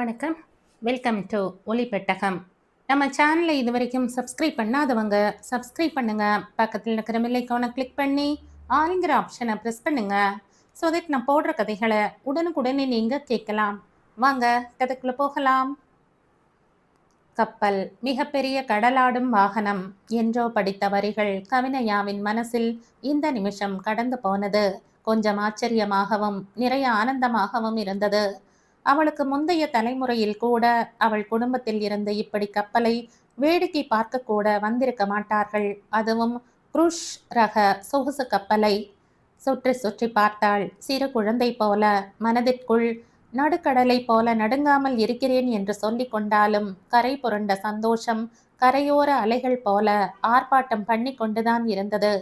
வணக்கம். Welcome to ஒலி பெட்டகம். நம்ம சேனலை இது வரைக்கும் சப்ஸ்கிரைப் பண்ணாதவங்க சப்ஸ்கிரைப் பண்ணுங்க. பக்கத்தில் இருக்கிற பெல் ஐகானை கிளிக் பண்ணி ஆளுங்கிற ஆப்ஷனை ப்ரெஸ் பண்ணுங்க. ஸோ தட் நான் போடுற கதைகளை உடனுக்குடனே நீங்கள் கேட்கலாம். வாங்க கதைக்குள்ள போகலாம். கப்பல் மிகப்பெரிய கடலாடும் வாகனம் என்றோ படித்த வரிகள் கவினயாவின் மனசில் இந்த நிமிஷம் கடந்து போனது. கொஞ்சம் ஆச்சரியமாகவும் நிறைய ஆனந்தமாகவும் இருந்தது. அவளுக்கு முந்தைய தலைமுறையில் கூட அவள் குடும்பத்தில் இருந்து இப்படி கப்பலை வேடிக்கை பார்க்க கூட வந்திருக்க மாட்டார்கள். அதுவும் குரூஷ் ரக சொகுசு கப்பலை. சுற்றி சுற்றி பார்த்தாள். சிறு குழந்தை போல மனதிற்குள் நடுக்கடலை போல நடுங்காமல் இருக்கிறேன் என்று சொல்லி கொண்டாலும் கரை புரண்ட சந்தோஷம் கரையோர அலைகள் போல ஆர்ப்பாட்டம் பண்ணி கொண்டுதான் இருந்தது.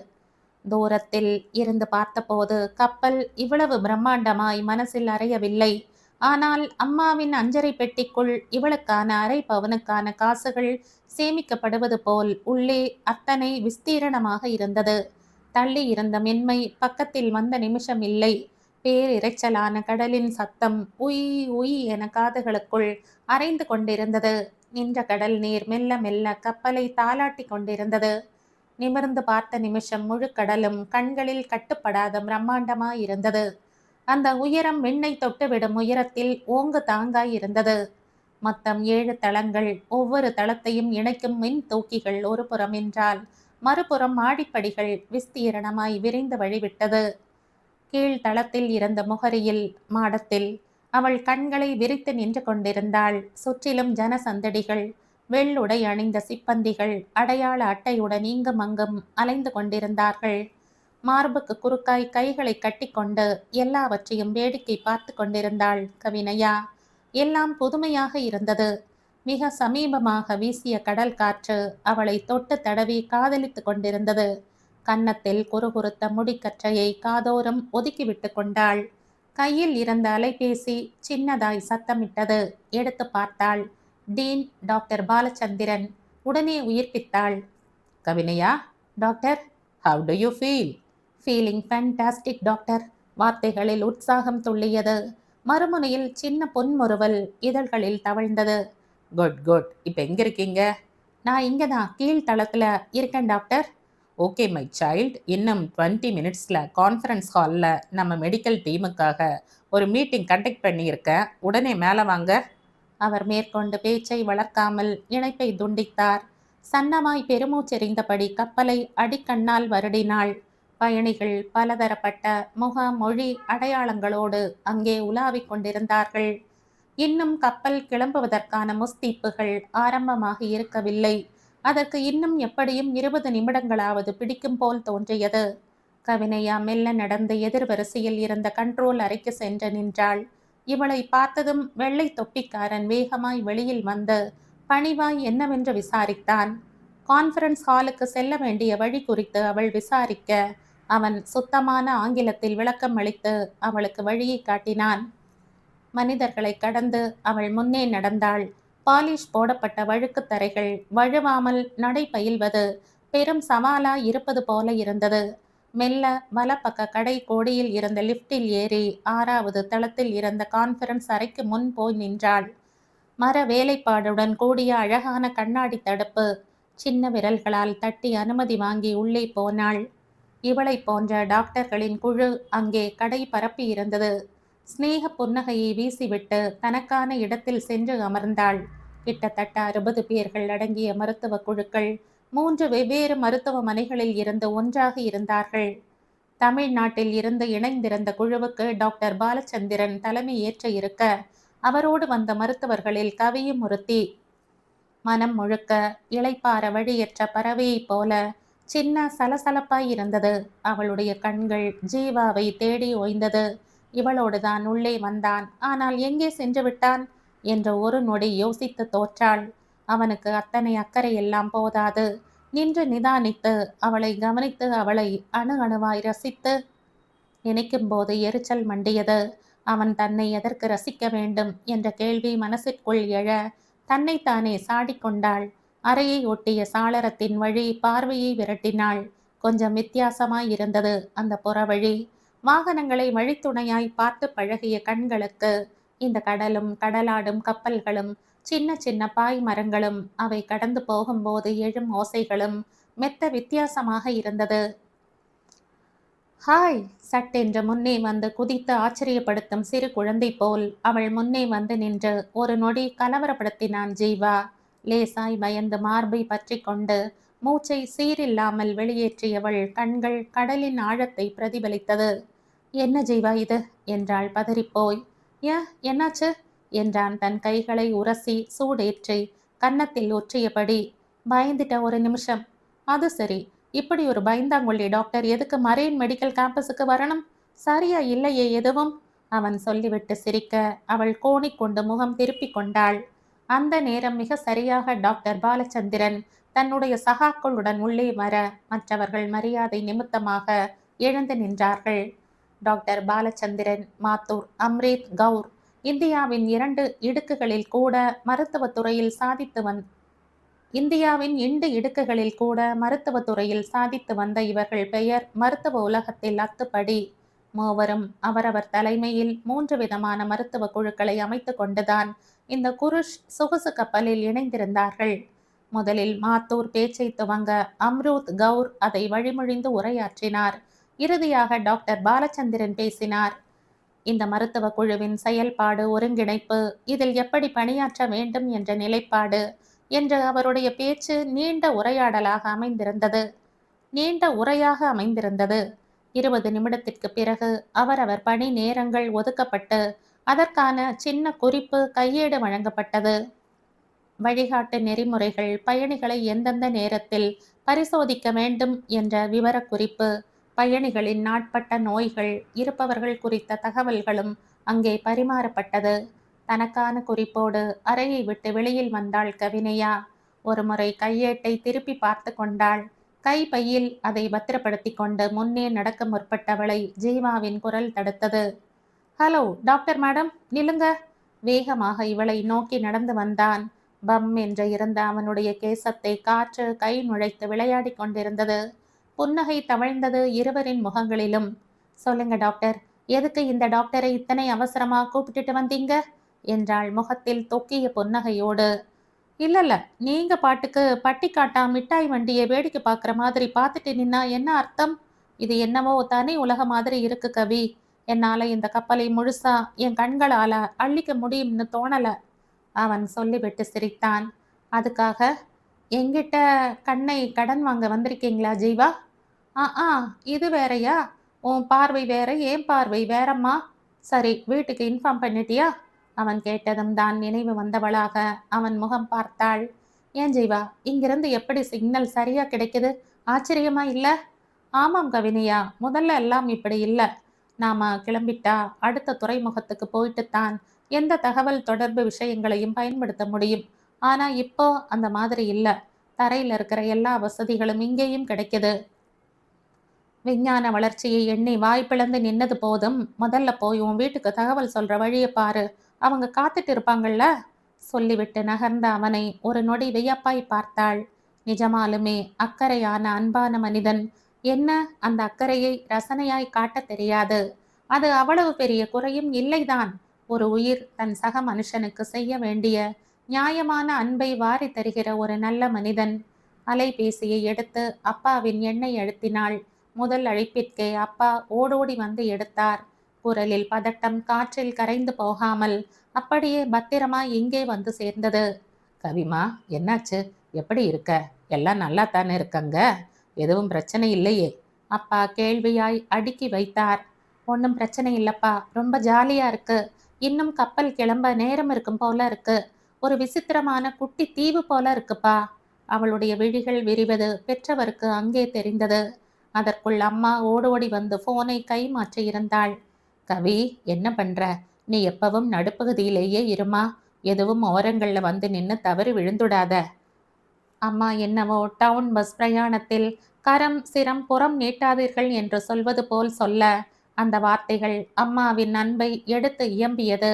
தூரத்தில் இருந்து பார்த்தபோது கப்பல் இவ்வளவு பிரம்மாண்டமாய் மனசில் அறையவில்லை. ஆனால் அம்மாவின் அஞ்சரை பெட்டிக்குள் இவளுக்கான அரை பவனுக்கான காசுகள் சேமிக்கப்படுவது போல் உள்ளே அத்தனை விஸ்தீரணமாக இருந்தது. தள்ளி இருந்த மென்மை பக்கத்தில் வந்த நிமிஷம் இல்லை. பேரிரைச்சலான கடலின் சத்தம் உய் உய் என காதுகளுக்குள் அரைந்து கொண்டிருந்தது. நின்ற கடல் நீர் மெல்ல மெல்ல கப்பலை தாளாட்டி கொண்டிருந்தது. நிமிர்ந்து பார்த்த நிமிஷம் முழு கடலும் கண்களில் கட்டுப்படாத பிரம்மாண்டமாயிருந்தது. அந்த உயரம் விண்ணை தொட்டுவிடும் உயரத்தில் ஓங்கு தாங்காய் இருந்தது. மொத்தம் 7 தளங்கள். ஒவ்வொரு தளத்தையும் இணைக்கும் மின் தூக்கிகள் ஒரு புறம் என்றால் மறுபுறம் மாடிப்படிகள் விஸ்தீரணமாய் விரிந்து வழிவிட்டது. கீழ்த்தளத்தில் இருந்த முகரியில் மாடத்தில் அவள் கண்களை விரித்து நின்று கொண்டிருந்தாள். சுற்றிலும் ஜனசந்தடிகள். வெள்ளுடை அணிந்த சிப்பந்திகள் அடையாள அட்டையுடன் இங்கும் அங்கும் அலைந்து கொண்டிருந்தார்கள். மார்புக்கு குறுக்காய் கைகளை கட்டிக்கொண்டு எல்லாவற்றையும் வேடிக்கை பார்த்து கொண்டிருந்தாள் கவினயா. எல்லாம் புதுமையாக இருந்தது. மிக சமீபமாக வீசிய கடல் காற்று அவளை தொட்டு தடவி காதலித்து கொண்டிருந்தது. கன்னத்தில் குறுகுறுத்த முடிக்கற்றையை காதோரம் ஒதுக்கிவிட்டு கொண்டாள். கையில் இருந்த அலைபேசி சின்னதாய் சத்தமிட்டது. எடுத்து பார்த்தாள். Dean doctor Balachandran. உடனே உயிர்ப்பித்தாள். Kavinaya. Doctor. How do you feel? Feeling fantastic doctor. வார்த்தைகளில் உற்சாகம் துள்ளியது. மறுமுனையில் சின்ன பொன்முறுவல் இதழ்களில் தவழ்ந்தது. Good good. இப்போ எங்கே இருக்கீங்க? நான் இங்கே தான் கீழ்த்தளத்தில் இருக்கேன் டாக்டர். Okay my child. இன்னும் 20 மினிட்ஸில் கான்ஃபரன்ஸ் ஹாலில் நம்ம மெடிக்கல் டீமுக்காக ஒரு மீட்டிங் கண்டக்ட் பண்ணியிருக்கேன். உடனே மேலே வாங்க. அவர் மேற்கொண்டு பேச்சை வளர்க்காமல் இணைப்பை துண்டித்தார். சன்னமாய் பெருமூச்செறிந்தபடி கப்பலை அடிக்கண்ணால் வருடினாள். பயணிகள் பலதரப்பட்ட முக மொழி அடையாளங்களோடு அங்கே உலாவிக் கொண்டிருந்தார்கள். இன்னும் கப்பல் கிளம்புவதற்கான முஸ்தீப்புகள் ஆரம்பமாக இருக்கவில்லை. அதற்கு இன்னும் எப்படியும் 20 நிமிடங்களாவது பிடிக்கும் போல் தோன்றியது. கவினயா மெல்ல நடந்து எதிர்வரிசையில் இருந்த கண்ட்ரோல் அறைக்கு சென்று நின்றாள். இவளை பார்த்ததும் வெள்ளை தொப்பிக்காரன் வேகமாய் வெளியில் வந்து பணிவாய் என்னவென்று விசாரித்தான். கான்ஃபரன்ஸ் ஹாலுக்கு செல்ல வேண்டிய வழி குறித்து அவள் விசாரிக்க அவன் சுத்தமான ஆங்கிலத்தில் விளக்கம் அளித்து அவளுக்கு வழியை காட்டினான். மனிதர்களை கடந்து அவள் முன்னே நடந்தாள். பாலிஷ் போடப்பட்ட வழுக்கு தரைகள் வழுவாமல் நடை பயில்வது பெரும் சவாலாய் இருப்பது போல இருந்தது. மெல்ல வலப்பக்க கடை கோடியில் இருந்த லிப்டில் ஏறி 6வது தளத்தில் இருந்த கான்ஃபரன்ஸ் அறைக்கு முன் போய் நின்றாள். மர வேலைப்பாடுடன் கூடிய அழகான கண்ணாடி தடுப்பு. சின்ன விரல்களால் தட்டி அனுமதி வாங்கி உள்ளே போனாள். இவளை போன்ற டாக்டர்களின் குழு அங்கே கடை பரப்பி இருந்தது. ஸ்நேக புன்னகையை வீசிவிட்டு தனக்கான இடத்தில் சென்று அமர்ந்தாள். கிட்டத்தட்ட 60 பேர்கள் அடங்கிய மருத்துவ குழுக்கள் 3 வெவ்வேறு மருத்துவமனைகளில் இருந்து ஒன்றாக இருந்தார்கள். தமிழ்நாட்டில் இருந்து இணைந்திருந்த குழுவுக்கு டாக்டர் பாலச்சந்திரன் தலைமை ஏற்ற இருக்க அவரோடு வந்த மருத்துவர்களில் கவியும் ஒருத்தி. மனம் முழுக்க இளைப்பாற வழியற்ற பறவையைப் போல சின்ன சலசலப்பாய் இருந்தது. அவளுடைய கண்கள் ஜீவாவை தேடி ஓய்ந்தது. இவளோடுதான் உள்ளே வந்தான். ஆனால் எங்கே சென்று விட்டான் என்ற ஒரு நொடி யோசித்து தோற்றாள். அவனுக்கு அத்தனை அக்கறை எல்லாம் போதாது. நின்று நிதானித்து அவளை கவனித்து அவளை அணு அணுவாய் ரசித்து நினைக்கும் போது எரிச்சல் மண்டியது. அவன் தன்னை எதற்கு ரசிக்க வேண்டும் என்ற கேள்வி மனசிற்குள் எழ தன்னைத்தானே சாடிக்கொண்டாள். அறையை ஒட்டிய சாளரத்தின் வழி பார்வையை விரட்டினாள். கொஞ்சம் வித்தியாசமாய் இருந்தது அந்த புறவழி. வாகனங்களை வழித்துணையாய் பார்த்து பழகிய கண்களுக்கு இந்த கடலும் கடலாடும் கப்பல்களும் சின்ன சின்ன பாய் மரங்களும் அவை கடந்து போகும்போது எழும் ஓசைகளும் மெத்த வித்தியாசமாக இருந்தது. ஹாய்! சட்டென்று முன்னே வந்து குதித்து ஆச்சரியப்படுத்தும் சிறு குழந்தை போல் அவள் முன்னே வந்து நின்று ஒரு நொடி கலவரப்படுத்தினான் ஜீவா. லேசாய் பயந்து மார்பை பற்றி கொண்டு மூச்சை சீரில்லாமல் வெளியேற்றியவள் கண்கள் கடலின் ஆழத்தை பிரதிபலித்தது. என்ன ஜீவா இது? என்றாள் பதறிப்போய். என்னாச்சு? என்றான் தன் கைகளை உரசி சூடேற்றி கன்னத்தில் ஒற்றியபடி. பயந்துட்ட ஒரு நிமிஷம். அது சரி, இப்படி ஒரு பயந்தாங்கொள்ளி டாக்டர் எதுக்கு மரேன் மெடிக்கல் கேம்பஸுக்கு வரணும்? சரியா இல்லையே எதுவும், அவன் சொல்லிவிட்டு சிரிக்க அவள் கோணிக்கொண்டு முகம் திருப்பிக் கொண்டாள். அந்த நேரம் மிக சரியாக டாக்டர் பாலச்சந்திரன் தன்னுடைய சகாக்களுடன் உள்ளே வர மற்றவர்கள் மரியாதை நிமித்தமாக எழுந்து நின்றார்கள். டாக்டர் பாலச்சந்திரன், மாத்தூர், அம்ரேத் கவுர் இந்தியாவின் 2 இடுக்குகளில் கூட மருத்துவத்துறையில் சாதித்து வந்த இவர்கள் பெயர் மருத்துவ உலகத்தில் அத்துப்படி. மூவரும் அவரவர் தலைமையில் 3 விதமான மருத்துவ குழுக்களை அமைத்து கொண்டுதான் இந்த குருஷ் சொகுசு கப்பலில் இணைந்திருந்தார்கள். முதலில் மாத்தூர் பேச்சை துவங்க அம்ரூத் கவுர் அதை வழிமொழிந்து உரையாற்றினார். இறுதியாக டாக்டர் பாலச்சந்திரன் பேசினார். இந்த மருத்துவ குழுவின் செயல்பாடு, ஒருங்கிணைப்பு, இதில் எப்படி பணியாற்ற வேண்டும் என்ற நிலைப்பாடு என்று அவருடைய பேச்சு நீண்ட உரையாக அமைந்திருந்தது. 20 நிமிடத்திற்கு பிறகு அவரவர் பணி நேரங்கள் ஒதுக்கப்பட்டு அதற்கான சின்ன குறிப்பு கையேடு வழங்கப்பட்டது. வழிகாட்டு நெறிமுறைகள், பயணிகளை எந்தெந்த நேரத்தில் பரிசோதிக்க வேண்டும் என்ற விவரக்குறிப்பு, பயணிகளின் நாட்பட்ட நோய்கள் இருப்பவர்கள் குறித்த தகவல்களும் அங்கே பரிமாறப்பட்டது. தனக்கான குறிப்போடு அறையை விட்டு வெளியில் வந்தாள் கவினையா. ஒருமுறை கையேட்டை திருப்பி பார்த்து கொண்டாள். கைப்பையில் அதை பத்திரப்படுத்தி கொண்டு முன்னே நடக்க முற்பட்டவளை ஜீவாவின் குரல் தடுத்தது. ஹலோ டாக்டர் மேடம், நில்லுங்க. வேகமாக இவளை நோக்கி நடந்து வந்தான். பம் என்று இருந்த அவனுடைய கேசத்தை காற்று கை நுழைத்து விளையாடி கொண்டிருந்தது. புன்னகை தவழ்ந்தது இருவரின் முகங்களிலும். சொல்லுங்க டாக்டர், எதுக்கு இந்த டாக்டரை இத்தனை அவசரமா கூப்பிட்டுட்டு வந்தீங்க? என்றாள் முகத்தில் தொக்கிய புன்னகையோடு. இல்ல, நீங்க பாட்டுக்கு பட்டிக்காட்டா மிட்டாய் வண்டியை வேடிக்கை பார்க்குற மாதிரி பார்த்துட்டு நின்னா என்ன அர்த்தம்? இது என்னவோ தனி உலக மாதிரி இருக்கு கவி. என்னால இந்த கப்பலை முழுசா என் கண்களால அள்ளிக்க முடியும்னு தோணல, அவன் சொல்லிவிட்டு சிரித்தான். அதுக்காக எங்கிட்ட கண்ணை கடன் வாங்க வந்திருக்கீங்களா ஜீவா? ஆ, இது வேறையா? உன் பார்வை வேற, ஏன் பார்வை வேறம்மா. சரி, வீட்டுக்கு இன்ஃபார்ம் பண்ணிட்டியா? அவன் கேட்டதும் தான் நினைவு வந்தவளாக அவன் முகம் பார்த்தாள். ஏன் ஜீவா, இங்கிருந்து எப்படி சிக்னல் சரியா கிடைக்குது? ஆச்சரியமா இல்ல? ஆமாம் கவினியா, முதல்ல எல்லாம் இப்படி இல்லை. நாம கிளம்பிட்டா அடுத்த துறைமுகத்துக்கு போயிட்டுத்தான் எந்த தகவல் தொடர்பு விஷயங்களையும் பயன்படுத்த முடியும். ஆனா இப்போ அந்த மாதிரி இல்லை. தரையில் இருக்கிற எல்லா வசதிகளும் இங்கேயும் கிடைக்குது. விஞ்ஞான வளர்ச்சியை எண்ணி வாய்ப்பிழந்து நின்னது போதும், முதல்ல போய் உன் வீட்டுக்கு தகவல் சொல்ற வழியை பாரு, அவங்க காத்துட்டு இருப்பாங்கள்ல. சொல்லிவிட்டு நகர்ந்த அவனை ஒரு நொடி வியப்பாய் பார்த்தாள். நிஜமாலுமே அக்கறையான அன்பான மனிதன். என்ன, அந்த அக்கறையை ரசனையாய் காட்ட தெரியாது. அது அவ்வளவு பெரிய குறையும் இல்லைதான். ஒரு உயிர் தன் சக மனுஷனுக்கு செய்ய வேண்டிய நியாயமான அன்பை வாரி தருகிற ஒரு நல்ல மனிதன். அலைபேசியை எடுத்து அப்பாவின் எண்ணை அழுத்தினாள். முதல் அழைப்பிற்கே அப்பா ஓடோடி வந்து எடுத்தார். குரலில் பதட்டம் காற்றில் கரைந்து போகாமல் அப்படியே பத்திரமா இங்கே வந்து சேர்ந்தது. கவிமா, என்னாச்சு? எப்படி இருக்க? எல்லாம் நல்லா தானே இருக்கங்க? எதுவும் பிரச்சனை இல்லையே? அப்பா கேள்வியாய் அடுக்கி வைத்தார். ஒன்றும் பிரச்சனை இல்லப்பா, ரொம்ப ஜாலியா இருக்கு. இன்னும் கப்பல் கிளம்ப நேரம் இருக்கும் போல இருக்கு. ஒரு விசித்திரமான குட்டி தீவு போல இருக்குப்பா. அவளுடைய விழிகள் விரிவது பெற்றவருக்கு அங்கே தெரிந்தது. அதற்குள் அம்மா ஓடோடி வந்து போனை கை மாற்றி இருந்தாள். கவி, என்ன பண்ற? நீ எப்பவும் நடுப்பகுதியிலேயே இருமா. எதுவும் ஓரங்கள்ல வந்து நின்று தவறி விழுந்துடாத. அம்மா என்னவோ டவுன் பஸ் பிரயாணத்தில் கரம் சிரம் புறம் நீட்டாதீர்கள் என்று சொல்வது போல் சொல்ல, அந்த வார்த்தைகள் அம்மாவின் அன்பை எடுத்து இயம்பியது.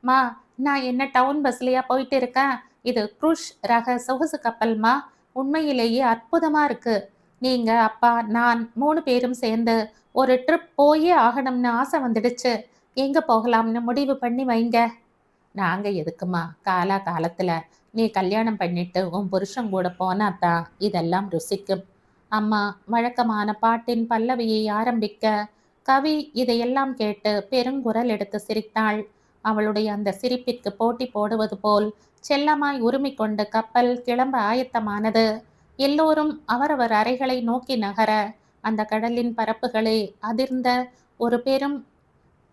மா, நான் என்ன டவுன் பஸ்லயா போயிட்டு இருக்கேன்? இது குருஷ் ரக சொகுசு கப்பல்மா. உண்மையிலேயே அற்புதமா இருக்கு. நீங்க, அப்பா, நான் 3 பேரும் சேர்ந்து ஒரு ட்ரிப் போயே ஆகணும்னு ஆசை வந்துடுச்சு. எங்க போகலாம்னு முடிவு பண்ணி வைங்க. நாங்க எதுக்குமா காலா காலத்துல நீ கல்யாணம் பண்ணிட்டு உன் புருஷன் கூட போனாதான் இதெல்லாம் ருசிக்கும். அம்மா வழக்கமான பாட்டின் பல்லவியை ஆரம்பிக்க கவி இதையெல்லாம் கேட்டு பெருங்குரல் எடுத்து சிரித்தாள். அவளுடைய அந்த சிரிப்பிற்கு போட்டி போடுவது போல் செல்லமாய் உருமிக்கொண்டு கப்பல் கிளம்ப ஆயத்தமானது. எல்லோரும் அவரவர் அறைகளை நோக்கி நகர அந்த கடலின் பரப்புகளே அதிர்ந்த ஒரு பெரும்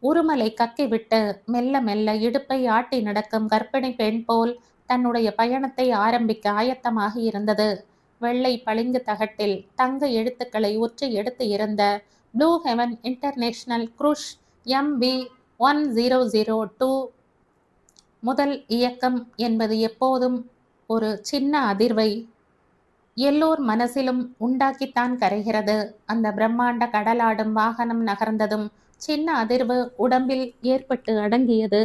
உருமலை கக்கிவிட்டு மெல்ல மெல்ல இடுப்பை ஆட்டி நடக்கும் கர்ப்பிணி பெண் போல் தன்னுடைய பயணத்தை ஆரம்பிக்க ஆயத்தமாக இருந்தது. வெள்ளை பளிங்கு தகட்டில் தங்க எழுத்துக்களை ஒற்றி எடுத்து இருந்த blue heaven international cruise MV1002 முதல் இயக்கம் என்பது எப்போதும் ஒரு சின்ன அதிர்வை எல்லோர் மனசிலும் உண்டாக்கித்தான் கரைகிறது. அந்த பிரம்மாண்ட கடலாடும் வாகனம் நகர்ந்ததும் சின்ன அதிர்வு உடம்பில் ஏற்பட்டு அடங்கியது.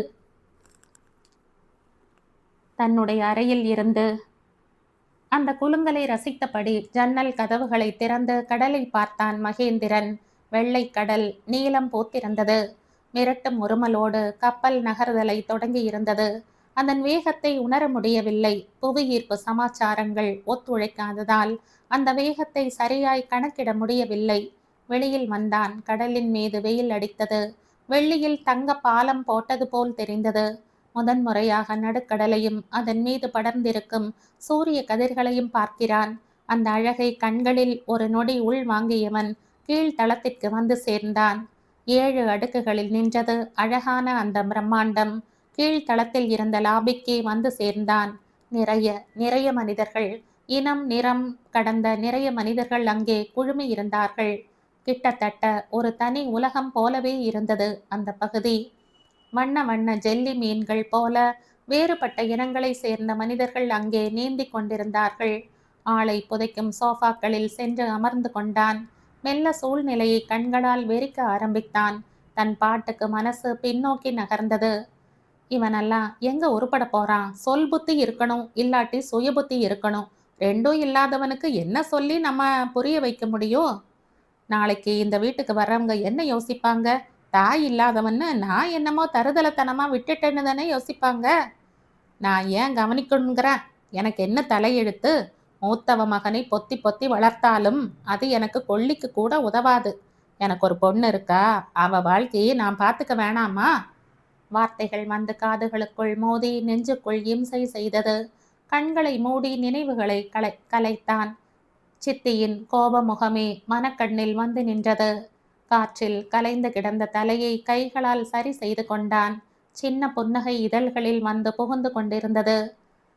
தன்னுடைய அறையில் இருந்து அந்த குலுங்கலை ரசித்தபடி ஜன்னல் கதவுகளை திறந்து கடலை பார்த்தான் மகேந்திரன். வெள்ளை கடல் நீலம் பூத்திருந்தது. மிரட்டும் உருமலோடு கப்பல் நகர்தலை தொடங்கி இருந்தது. அதன் வேகத்தை உணர முடியவில்லை. புவியீர்ப்பு சமாச்சாரங்கள் ஒத்துழைக்காததால் அந்த வேகத்தை சரியாய் கணக்கிட முடியவில்லை. வெளியில் வந்தான். கடலின் மீது வெயில் அடித்தது. வெள்ளியில் தங்க பாலம் போட்டது போல் தெரிந்தது. முதன்முறையாக நடுக்கடலையும் அதன் மீது படர்ந்திருக்கும் சூரிய கதிர்களையும் பார்க்கிறான். அந்த அழகை கண்களில் ஒரு நொடி உள் வாங்கியவன் கீழ்த்தளத்திற்கு வந்து சேர்ந்தான். 7 அடுக்குகளில் நின்றது அழகான அந்த பிரம்மாண்டம். கீழ்த்தளத்தில் இருந்த லாபிக்கே வந்து சேர்ந்தான். நிறைய நிறைய மனிதர்கள், இனம் நிறம் கடந்த நிறைய மனிதர்கள் அங்கே குழுமி இருந்தார்கள். கிட்டத்தட்ட ஒரு தனி உலகம் போலவே இருந்தது அந்த பகுதி. வண்ண வண்ண ஜெல்லி மீன்கள் போல வேறுபட்ட இனங்களை சேர்ந்த மனிதர்கள் அங்கே நீந்தி கொண்டிருந்தார்கள். ஆளை புதைக்கும் சோஃபாக்களில் சென்று அமர்ந்து கொண்டான். மெல்ல சூழ்நிலையை கண்களால் வெறிக்க ஆரம்பித்தான். தன் பாட்டுக்கு மனசு பின்னோக்கி நகர்ந்தது. இவனெல்லாம் எங்க உருப்பட போறான்? சொல் புத்தி இருக்கணும், இல்லாட்டி சுய புத்தி இருக்கணும். ரெண்டும் இல்லாதவனுக்கு என்ன சொல்லி நம்ம புரிய வைக்க முடியும்? நாளைக்கு இந்த வீட்டுக்கு வர்றவங்க என்ன யோசிப்பாங்க? தாய் இல்லாதவன்னு நான் என்னமோ தருதலத்தனமா விட்டுட்டேன்னு தானே யோசிப்பாங்க. நான் ஏன் கவனிக்கணுங்கிறேன்? எனக்கு என்ன தலையெழுத்து? மூத்தவ மகனை பொத்தி பொத்தி வளர்த்தாலும் அது எனக்கு கொள்ளிக்கு கூட உதவாது. எனக்கு ஒரு பொண்ணு இருக்கா, அவ வாழ்க்கையை நான் பார்த்துக்க வேணாமா? வார்த்தைகள் வந்து காதுகளுக்குள் மோதி நெஞ்சுக்குள் இம்சை செய்தது. கண்களை மூடி நினைவுகளை கலைத்தான். சித்தியின் கோப முகமே மனக்கண்ணில் வந்து நின்றது. காற்றில் கலைந்து கிடந்த தலையை கைகளால் சரி செய்து கொண்டான். சின்ன புன்னகை இதழ்களில் வந்து புகுந்து கொண்டிருந்தது.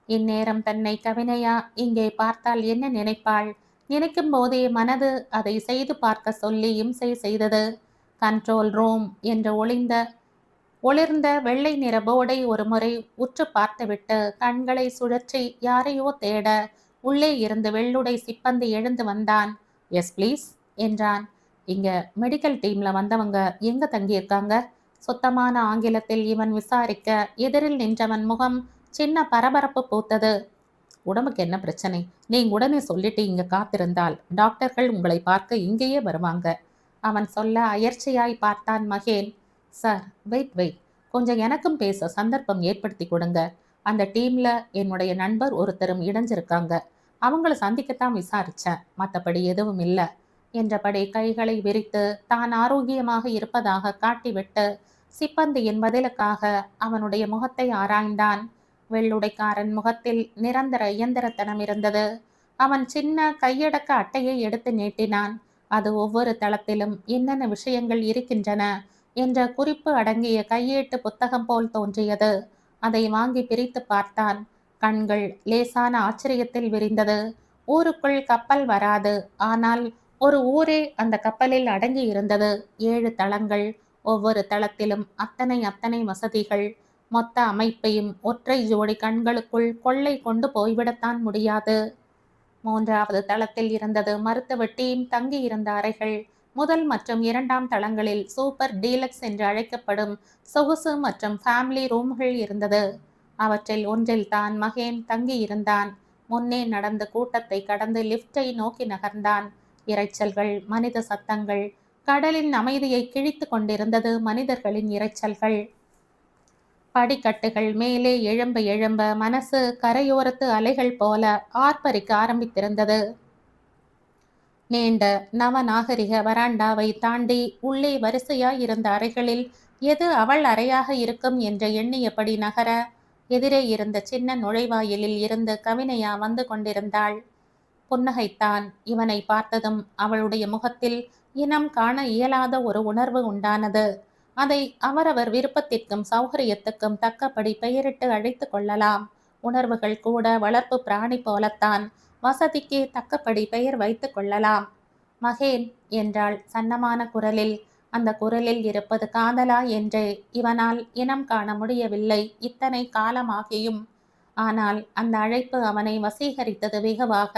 இந்நேரம் தன்னை கவினையா இங்கே பார்த்தால் என்ன நினைப்பாள்? நினைக்கும் போதே மனது அதை செய்து பார்க்க சொல்லி இம்சை செய்தது. கண்ட்ரோல் ரூம் என்று ஒளிர்ந்த வெள்ளை நிற போர்டை ஒரு முறை உற்று பார்த்துவிட்டு கண்களை சுழற்றி யாரையோ தேட உள்ளே இருந்து வெள்ளுடை சிப்பந்தி எழுந்து வந்தான். எஸ் ப்ளீஸ் என்றான். இங்க மெடிக்கல் டீம்ல வந்தவங்க எங்க தங்கியிருக்காங்க? சுத்தமான ஆங்கிலத்தில் இவன் விசாரிக்க எதிரில் நின்றவன் முகம் சின்ன பரபரப்பு பூத்தது. உடம்புக்கு என்ன பிரச்சனை? நீங்க உடனே சொல்லிட்டு இங்க காத்திருந்தால் டாக்டர்கள் உங்களை பார்க்க இங்கேயே வருவாங்க. அவன் சொல்ல அயர்ச்சியாய் பார்த்தான் மகேன். சார் வெயிட் கொஞ்சம் எனக்கும் பேச சந்தர்ப்பம் ஏற்படுத்தி கொடுங்க. அந்த டீம்ல என்னுடைய நண்பர் ஒருத்தரும் இணைஞ்சிருக்காங்க. அவங்கள சந்திக்கத்தான் விசாரிச்சேன், மற்றபடி எதுவும் இல்லை என்றபடி கைகளை விரித்து தான் ஆரோக்கியமாக இருப்பதாக காட்டிவிட்டு சிப்பந்தியின் பதிலுக்காக அவனுடைய முகத்தை ஆராய்ந்தான். வெள்ளுடைக்காரன் முகத்தில் நிரந்தர இயந்திரத்தனம் இருந்தது. அவன் சின்ன கையடக்க அட்டையை எடுத்து நீட்டினான். அது ஒவ்வொரு தளத்திலும் என்னென்ன விஷயங்கள் இருக்கின்றன என்ற குறிப்பு அடங்கிய கையேட்டு புத்தகம் போல் தோன்றியது. அதை வாங்கி பிரித்து பார்த்தான். கண்கள் லேசான ஆச்சரியத்தில் விரிந்தது. ஊருக்குள் கப்பல் வராது, ஆனால் ஒரு ஊரே அந்த கப்பலில் அடங்கி இருந்தது. 7 தளங்கள், ஒவ்வொரு தளத்திலும் அத்தனை வசதிகள். மொத்த அமைப்பையும் ஒற்றை ஜோடி கண்களுக்குள் கொள்ளை கொண்டு போய்விடத்தான் முடியாது. 3வது தளத்தில் இருந்தது மருத்துவ டீம் தங்கி இருந்த அறைகள். முதல் மற்றும் 2ஆம் தளங்களில் சூப்பர் டீலக்ஸ் என்று அழைக்கப்படும் சொகுசு மற்றும் ஃபேமிலி ரூம்கள் இருந்தது. அவற்றில் ஒன்றில் தான் மகேன் தங்கி இருந்தான். முன்னே நடந்த கூட்டத்தை கடந்து லிப்டை நோக்கி நகர்ந்தான். இரைச்சல்கள், மனித சத்தங்கள், கடலின் அமைதியை கிழித்து கொண்டிருந்தது மனிதர்களின் இரைச்சல்கள். படிக்கட்டுகள் மேலே எழும்ப எழும்ப மனசு கரையோரத்து அலைகள் போல ஆர்ப்பரிக்க ஆரம்பித்திருந்தது. நீண்ட நவநாகரிக வராண்டாவை தாண்டி உள்ளே வரிசையாய் இருந்த அறைகளில் எது அவள் அறையாக இருக்கும் என்று எண்ணியபடி நகர, எதிரே இருந்த சின்ன நுழைவாயிலில் இருந்து கவினையா வந்து கொண்டிருந்தாள். புன்னகைத்தான். இவனை பார்த்ததும் அவளுடைய முகத்தில் இனம் காண இயலாத ஒரு உணர்வு உண்டானது. அதை அவரவர் விருப்பத்திற்கும் சௌகரியத்துக்கும் தக்கபடி பெயரிட்டு அழைத்து கொள்ளலாம். உணர்வுகள் கூட வளர்ப்பு பிராணி போலத்தான் வசதிக்கு தக்கபடி பெயர் வைத்து கொள்ளலாம். மகேன் என்றாள் சன்னமான குரலில். அந்த குரலில் இருப்பது காதலா என்று இவனால் இனம் காண முடியவில்லை இத்தனை காலமாகியும். ஆனால் அந்த அழைப்பு அவனை வசீகரித்தது வெகுவாக.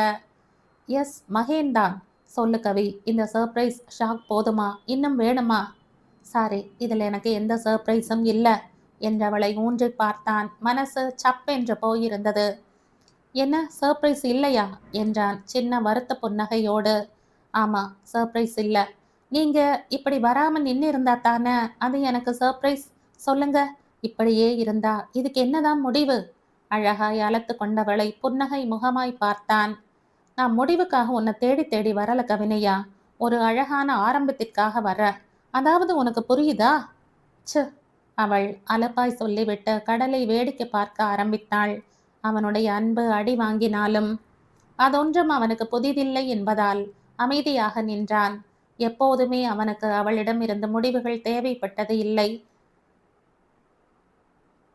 எஸ், மகேன்தான். சொல்லு கவி, இந்த சர்ப்ரைஸ் ஷாக் போதுமா? இன்னும் வேணுமா? சாரி, இதில் எனக்கு எந்த சர்ப்ரைஸும் இல்லை என்றவளை ஊன்றி பார்த்தான். மனசு சப்பென்று போயிருந்தது. என்ன சர்ப்ரைஸ் இல்லையா என்றான் சின்ன வருத்த புன்னகையோடு. ஆமா, சர்ப்ரைஸ் இல்லை. நீங்க இப்படி வராம நின்று இருந்தா தானே அது எனக்கு சர்ப்ரைஸ். சொல்லுங்க, இப்படியே இருந்தா இதுக்கு என்னதான் முடிவு? அழகாய் அலத்து கொண்டவளை புன்னகை முகமாய் பார்த்தான். நான் முடிவுக்காக உன்னை தேடி தேடி வரல கவினையா, ஒரு அழகான ஆரம்பத்திற்காக வர. அதாவது உனக்கு புரியுதா? ச்சு, அவள் அலப்பாய் சொல்லிவிட்டு கடலை வேடிக்கை பார்க்க ஆரம்பித்தாள். அவனுடைய அன்பு அடி வாங்கினாலும் அதொன்றும் அவனுக்கு புதிதில்லை என்பதால் அமைதியாக நின்றான். எப்போதுமே அவனுக்கு அவளிடம் இருந்து முடிவுகள் தேவைப்பட்டது இல்லை.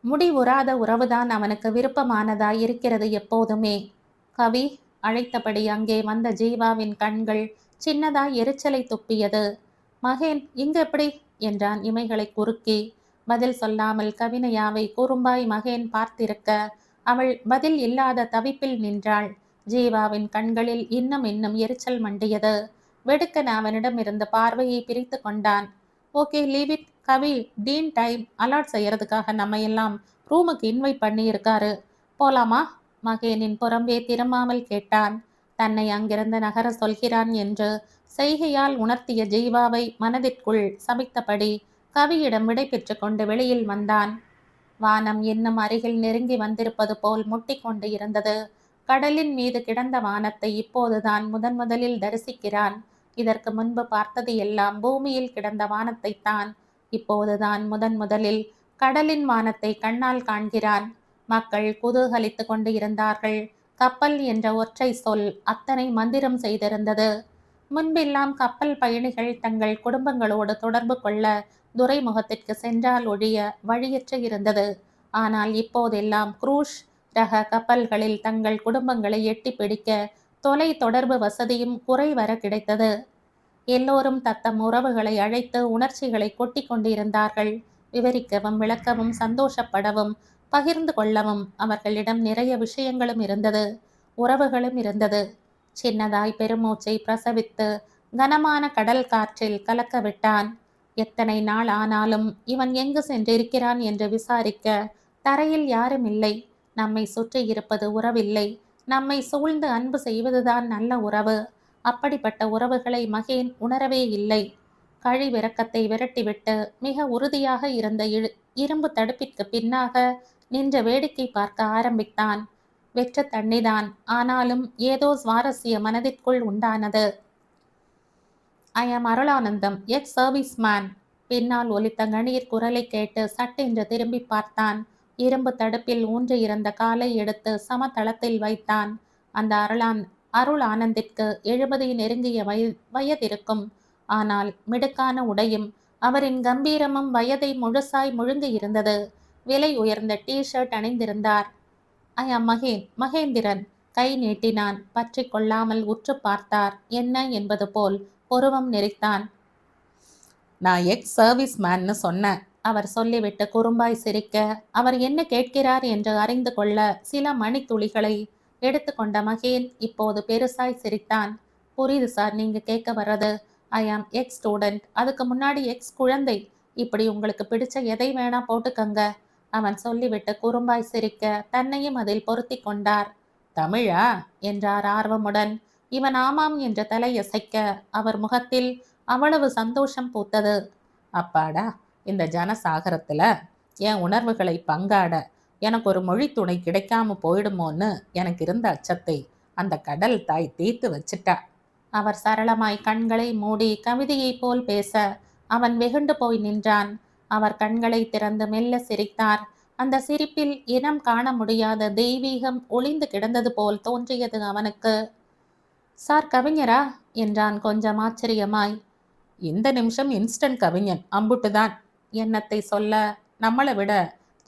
முடிவுறாத உறவுதான் அவனுக்கு விருப்பமானதாய் இருக்கிறது எப்போதுமே. கவி அழைத்தபடி அங்கே வந்த ஜீவாவின் கண்கள் சின்னதாய் எரிச்சலை துப்பியது. மகேன் இங்கு எப்படி என்றான் இமைகளை குறுக்கி. பதில் சொல்லாமல் கவினையாவை குறும்பாய் மகேன் பார்த்திருக்க அவள் பதில் இல்லாத தவிப்பில் நின்றாள். ஜீவாவின் கண்களில் இன்னும் இன்னும் எரிச்சல் மண்டியது. வெடுக்கன அவனிடம் இருந்த பார்வையை பிரித்து கொண்டான். Okay, leave it. கவி டீன் டைம் அலாட் செய்யறதுக்காக நம்ம எல்லாம் ரூமுக்கு இன்வைட் பண்ணி இருக்காரு. போலாமா? மகேனின் புறம்பே திரும்பாமல் கேட்டான். தன்னை அங்கிருந்து நகர சொல்கிறான் என்று செய்கையால் உணர்த்திய ஜீவாவை மனதிற்குள் சபித்தபடி கவியிடம் விடை பெற்று கொண்டு வெளியில் வந்தான். வானம் இன்னும் அருகில் நெருங்கி வந்திருப்பது போல் முட்டி கொண்டு இருந்தது. கடலின் மீது கிடந்த வானத்தை இப்போதுதான் முதன் முதலில் தரிசிக்கிறான். இதற்கு முன்பு பார்த்தது எல்லாம் பூமியில் கிடந்த வானத்தைத்தான். இப்போதுதான் முதன் முதலில் கடலின் வானத்தை கண்ணால் காண்கிறான். மக்கள் குதூகலித்து கொண்டு இருந்தார்கள். கப்பல் என்ற ஒற்றை சொல் அத்தனை மந்திரம் செய்திருந்தது. முன்பெல்லாம் கப்பல் பயணிகள் தங்கள் குடும்பங்களோடு தொடர்பு கொள்ள துறைமுகத்திற்கு சென்றால் ஒழிய வழியற்று இருந்தது. ஆனால் இப்போதெல்லாம் குரூஷ் ரக கப்பல்களில் தங்கள் குடும்பங்களை எட்டி பிடிக்க தொலை தொடர்பு வசதியும் குறைவர கிடைத்தது. எல்லோரும் தத்தம் உறவுகளை அழைத்து உணர்ச்சிகளை கொட்டி கொண்டிருந்தார்கள். விவரிக்கவும் விளக்கவும் சந்தோஷப்படவும் பகிர்ந்து கொள்ளவும் அவர்களிடம் நிறைய விஷயங்களும் இருந்தது, உறவுகளும் இருந்தது. சின்னதாய் பெருமூச்சை பிரசவித்து கனமான கடல் காற்றில் கலக்க விட்டான். எத்தனை நாள் ஆனாலும் இவன் எங்கு சென்றிருக்கிறான் என்று விசாரிக்க தரையில் யாரும் இல்லை. நம்மை சுற்றி இருப்பது உறவில்லை, நம்மை சூழ்ந்து அன்பு செய்வதுதான் நல்ல உறவு. அப்படிப்பட்ட உறவுகளை மகேன் உணரவே இல்லை. கழிவிறக்கத்தை விரட்டிவிட்டு மிக உறுதியாக இருந்த இரும்பு தடுப்பிற்கு பின்னாக நின்ற வேடிக்கை பார்க்க ஆரம்பித்தான். வெற்ற தண்ணிதான், ஆனாலும் ஏதோ சுவாரஸ்ய மனதிற்குள் உண்டானது. ஐ ஆம் அருளானந்தம், எக்ஸ் சர்வீஸ் மேன். பின்னால் ஒலித்த கணீர் குரலை கேட்டு சட்டென்று திரும்பி பார்த்தான். இரும்பு தடுப்பில் ஊன்றியிருந்த காலை எடுத்து சமதளத்தில் வைத்தான். அந்த அருள் ஆனந்திற்கு 70 நெருங்கிய வயதிருக்கும். ஆனால் மிடுக்கான உடையும் அவரின் கம்பீரமும் வயதை முழுசாய் முழுங்கி இருந்தது. விலை உயர்ந்த ஷர்ட் அணிந்திருந்தார். ஐ ஆம் மகேந்திரன். கை நீட்டினான். பற்றி கொள்ளாமல் உற்று பார்த்தார். என்ன என்பது போல் பொருவம் நெறித்தான். நான் எக்ஸ் சர்வீஸ் மேன்னு சொன்னேன். அவர் சொல்லிவிட்டு குறும்பாய் சிரிக்க அவர் என்ன கேட்கிறார் என்று அறிந்து கொள்ள சில மணித்துளிகளை எடுத்துக்கொண்ட மகேன் இப்போது பெருசாய் சிரித்தான். புரியுது சார் நீங்க கேட்க வர்றது. ஐ ஆம் எக்ஸ் ஸ்டூடெண்ட். அதுக்கு முன்னாடி எக்ஸ் குழந்தை. இப்படி உங்களுக்கு பிடிச்ச எதை வேணா போட்டுக்கங்க. அவன் சொல்லிவிட்டு குறும்பாய் சிரிக்க தன்னையும் அதில் பொருத்தி கொண்டார். தமிழா என்றார் ஆர்வமுடன். இவன் ஆமாம் என்ற தலையசைக்க அவர் முகத்தில் அவ்வளவு சந்தோஷம் பூத்தது. அப்பாடா, இந்த ஜனசாகரத்துல என் உணர்வுகளை பங்காட எனக்கு ஒரு மொழி துணை கிடைக்காம போயிடுமோன்னு எனக்கு இருந்த அச்சத்தை அந்த கடல் தாய் தீர்த்து வச்சிட்டா. அவர் சரளமாய் கண்களை மூடி கவிதையைப் போல் பேச அவன் வெகுண்டு போய் நின்றான். அவர் கண்களை திறந்து மெல்ல சிரித்தார். அந்த சிரிப்பில் இனம் காண முடியாத தெய்வீகம் ஒளிந்து கிடந்தது போல் தோன்றியது அவனுக்கு. சார் கவிஞரா என்றான் கொஞ்சம் ஆச்சரியமாய். இந்த நிமிஷம் இன்ஸ்டன்ட் கவிஞன் அம்புட்டுதான். எண்ணத்தை சொல்ல, நம்மளை விட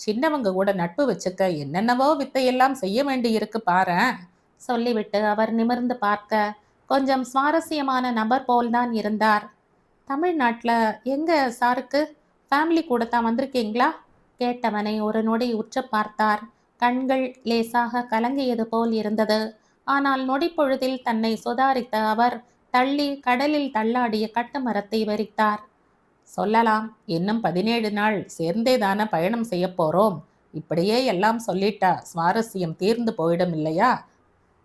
சின்னவங்க கூட நட்பு வச்சுக்க என்னென்னவோ வித்தையெல்லாம் செய்ய வேண்டியிருக்கு பாரேன் சொல்லிவிட்டு அவர் நிமிர்ந்து பார்க்க கொஞ்சம் சுவாரஸ்யமான நபர் போல்தான் இருந்தார். தமிழ்நாட்டில் எங்க சாருக்கு ஃபேமிலி கூட தான் வந்திருக்கீங்களா கேட்டவனை ஒரு நொடி உற்று பார்த்தார். கண்கள் லேசாக கலங்கியது போல் இருந்தது. ஆனால் நொடி பொழுதில் தன்னை சுதாரித்த அவர் தள்ளி கடலில் தள்ளாடிய கட்டுமரத்தை வெறித்தார். சொல்லலாம், இன்னும் 17 நாள் சேர்ந்தேதான பயணம் செய்ய போறோம். இப்படியே எல்லாம் சொல்லிட்டா சுவாரஸ்யம் தீர்ந்து போயிடும் இல்லையா?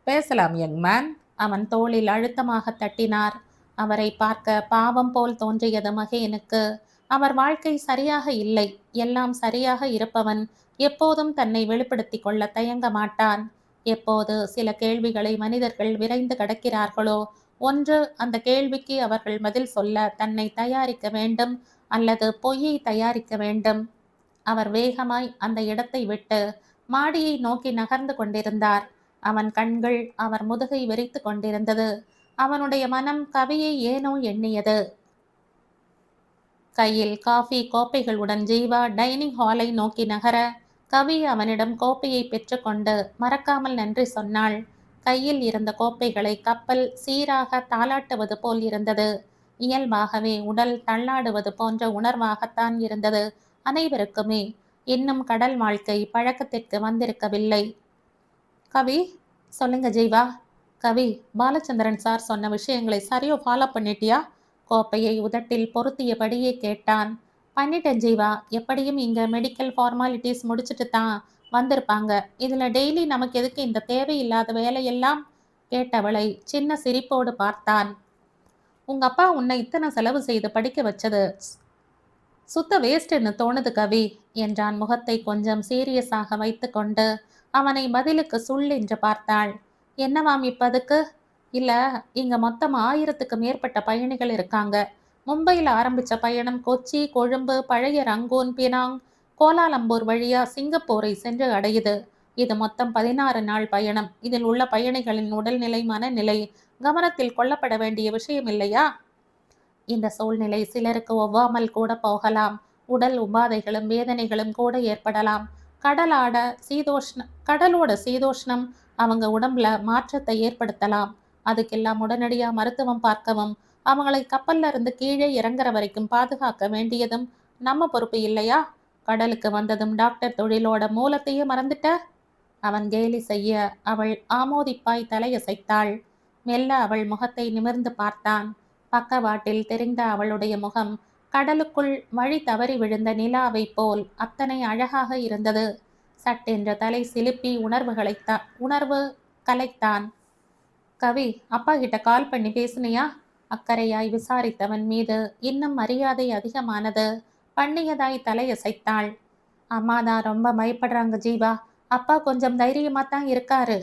பேசலாம் யங் மேன். அவன் தோளில் அழுத்தமாக தட்டினார். அவரை பார்க்க பாவம் போல் தோன்றியது மகேனுக்கு. அவர் வாழ்க்கை சரியாக இல்லை. எல்லாம் சரியாக இருப்பவன் எப்போதும் தன்னை வெளிப்படுத்தி கொள்ள தயங்க மாட்டான். எப்போது சில கேள்விகளை மனிதர்கள் விரைந்து கடக்கிறார்களோ, ஒன்று அந்த கேள்விக்கு அவர்கள் பதில் சொல்ல தன்னை தயாரிக்க வேண்டும், அல்லது பொய்யை தயாரிக்க வேண்டும். அவர் வேகமாய் அந்த இடத்தை விட்டு மாடியை நோக்கி நகர்ந்து கொண்டிருந்தார். அவன் கண்கள் அவர் முதுகை வெறித்து கொண்டிருந்தது. அவனுடைய மனம் கவியை ஏனோ எண்ணியது. கையில் காஃபி கோப்பைகளுடன் ஜீவா டைனிங் ஹாலை நோக்கி நகர கவி அவனிடம் கோப்பையை பெற்றுக்கொண்டு மறக்காமல் நன்றி சொன்னாள். கையில் இருந்த கோப்பைகளை கப்பல் சீராக தாளாட்டுவது போல் இருந்தது. இயல்பாகவே உடல் தள்ளாடுவது போன்ற உணர்வாகத்தான் இருந்தது அனைவருக்குமே. இன்னும் கடல் வாழ்க்கை பழக்கத்திற்கு வந்திருக்கவில்லை. கவி, சொல்லுங்க ஜீவா. கவி, பாலச்சந்திரன் சார் சொன்ன விஷயங்களை சரியோ ஃபாலோ பண்ணிட்டியா? கோப்பையை உதட்டில் பொருத்தியபடியே கேட்டான். பண்ணிட்டேன் ஜீவா. எப்படியும் இங்கே மெடிக்கல் ஃபார்மாலிட்டிஸ் முடிச்சுட்டு தான் வந்திருப்பாங்க. இதில் டெய்லி நமக்கு எதுக்கு இந்த தேவையில்லாத வேலையெல்லாம் கேட்டவளை சின்ன சிரிப்போடு பார்த்தான். உங்க அப்பா உன்னை இத்தனை செலவு செய்து படிக்க வச்சது சுத்த வேஸ்ட்னு தோணுது கவி என்றான் முகத்தை கொஞ்சம் சீரியஸாக வைத்து கொண்டு. அவனை பதிலுக்கு சுள் என்று பார்த்தாள். என்னவாம் இப்பதுக்கு? இல்ல, இங்க மொத்தம் 1000க்கு மேற்பட்ட பயணிகள் இருக்காங்க. மும்பையில் ஆரம்பிச்ச பயணம் கொச்சி, கொழும்பு, பழைய ரங்கூன், பினாங், கோலாலம்பூர் வழியா சிங்கப்பூரை சென்று அடையுது. இது மொத்தம் 16 நாள் பயணம். இதில் உள்ள பயணிகளின் உடல்நிலை, மனநிலை கவனத்தில் கொள்ளப்பட வேண்டிய விஷயம் இல்லையா? இந்த சூழ்நிலை சிலருக்கு ஒவ்வாமல் கூட போகலாம். உடல் உபாதைகளும் வேதனைகளும் கூட ஏற்படலாம். கடலோட சீதோஷ்ணம் அவங்க உடம்புல மாற்றத்தை ஏற்படுத்தலாம். அதுக்கெல்லாம் உடனடியாக மருத்துவம் பார்க்கவும் அவங்களை கப்பல்ல இருந்து கீழே இறங்குற வரைக்கும் பாதுகாக்க வேண்டியதும் நம்ம பொறுப்பு இல்லையா? கடலுக்கு வந்ததும் டாக்டர் தொழிலோட மூலத்தையே மறந்துட்ட? அவன் கேலி செய்ய அவள் ஆமோதிப்பாய் தலையசைத்தாள். மெல்ல அவள் முகத்தை நிமிர்ந்து பார்த்தான். பக்கவாட்டில் தெரிந்த அவளுடைய முகம் கடலுக்குள் வழி தவறி விழுந்த நிலாவை போல் அத்தனை அழகாக இருந்தது. சட்டென்ற தலை சிலுப்பி உணர்வு கலைத்தான். கவி, அப்பா கிட்ட கால் பண்ணி பேசுனியா? அக்கறையாய் விசாரித்தவன் மீது இன்னும் மரியாதை அதிகமானது. பண்ணியதாய் தலையசைத்தாள். அம்மாதான் ரொம்ப பயப்படுறாங்க ஜீவா. அப்பா கொஞ்சம் தைரியமா தான் இருக்காரு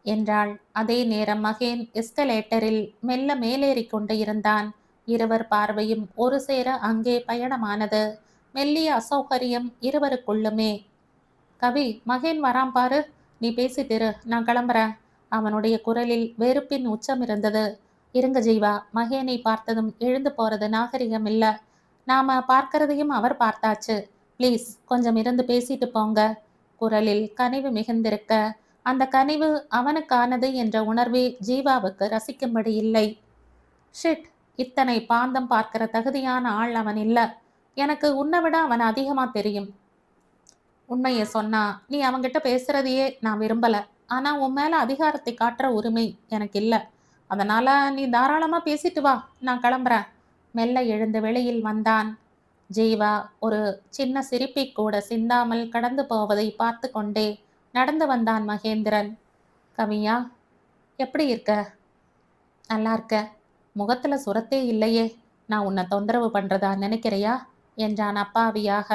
என்றாள். அதே நேரம் மகேன் எஸ்கலேட்டரில் மெல்ல மேலேறி கொண்டு இருந்தான். இருவர் பார்வையும் ஒரு சேர அங்கே பயணமானது. மெல்லிய அசௌகரியம் இருவருக்குள்ளுமே. கவி, மகேன் வரான் பாரு. நீ பேசிட்டிரு, நான் கிளம்புறேன். அவனுடைய குரலில் வெறுப்பின் உச்சம் இருந்தது. இருங்க ஜீவா, மகேனை பார்த்ததும் எழுந்து போறது நாகரிகம் இல்ல. நாம பார்க்கறதையும் அவர் பார்த்தாச்சு. ப்ளீஸ் கொஞ்சம் இருந்து பேசிட்டு போங்க. குரலில் கனிவு மிகுந்திருக்க அந்த கனிவு அவனுக்கானது என்ற உணர்வே ஜீவாவுக்கு ரசிக்கும்படி இல்லை. ஷிட், இத்தனை பாந்தம் பார்க்கிற தகுதியான ஆள் அவன் இல்ல. எனக்கு உன்னை விட அவன் அதிகமா தெரியும். உண்மையை சொன்னா நீ அவங்கிட்ட பேசுறதையே நான் விரும்பல. ஆனா உன் மேல அதிகாரத்தை காட்டுற உரிமை எனக்கு இல்ல. அதனால நீ தாராளமா பேசிட்டு வா, நான் கிளம்புறேன். மெல்ல எழுந்து வெளியில் வந்தான். ஜீவா ஒரு சின்ன சிரிப்பை கூட சிந்தாமல் கடந்து போவதை பார்த்து கொண்டே நடந்து வந்தான் மகேந்திரன். கவியா, எப்படி இருக்க? நல்லா இருக்க. முகத்துல சுரத்தே இல்லையே. நான் உன்னை தொந்தரவு பண்றதா நினைக்கிறையா என்றான் அப்பாவியாக.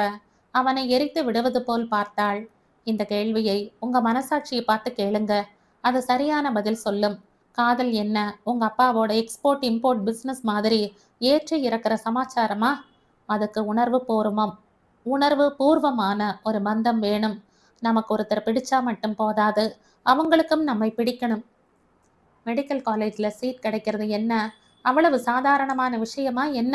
அவனை எரித்து விடுவது போல் பார்த்தாள். இந்த கேள்வியை உங்க மனசாட்சியை பார்த்து கேளுங்க. அது சரியான பதில் சொல்லும். காதல் என்ன உங்க அப்பாவோட எக்ஸ்போர்ட் இம்போர்ட் பிசினஸ் மாதிரி ஏற்றி இறக்குற சமாச்சாரமா? அதுக்கு உணர்வு பூர்வமான ஒரு பந்தம் வேணும். நமக்கு ஒருத்தர் பிடிச்சா மட்டும் போதாது, அவங்களுக்கும் நம்மை பிடிக்கணும். மெடிக்கல் காலேஜ்ல சீட் கிடைக்கிறது என்ன அவ்வளவு சாதாரணமான விஷயமா என்ன?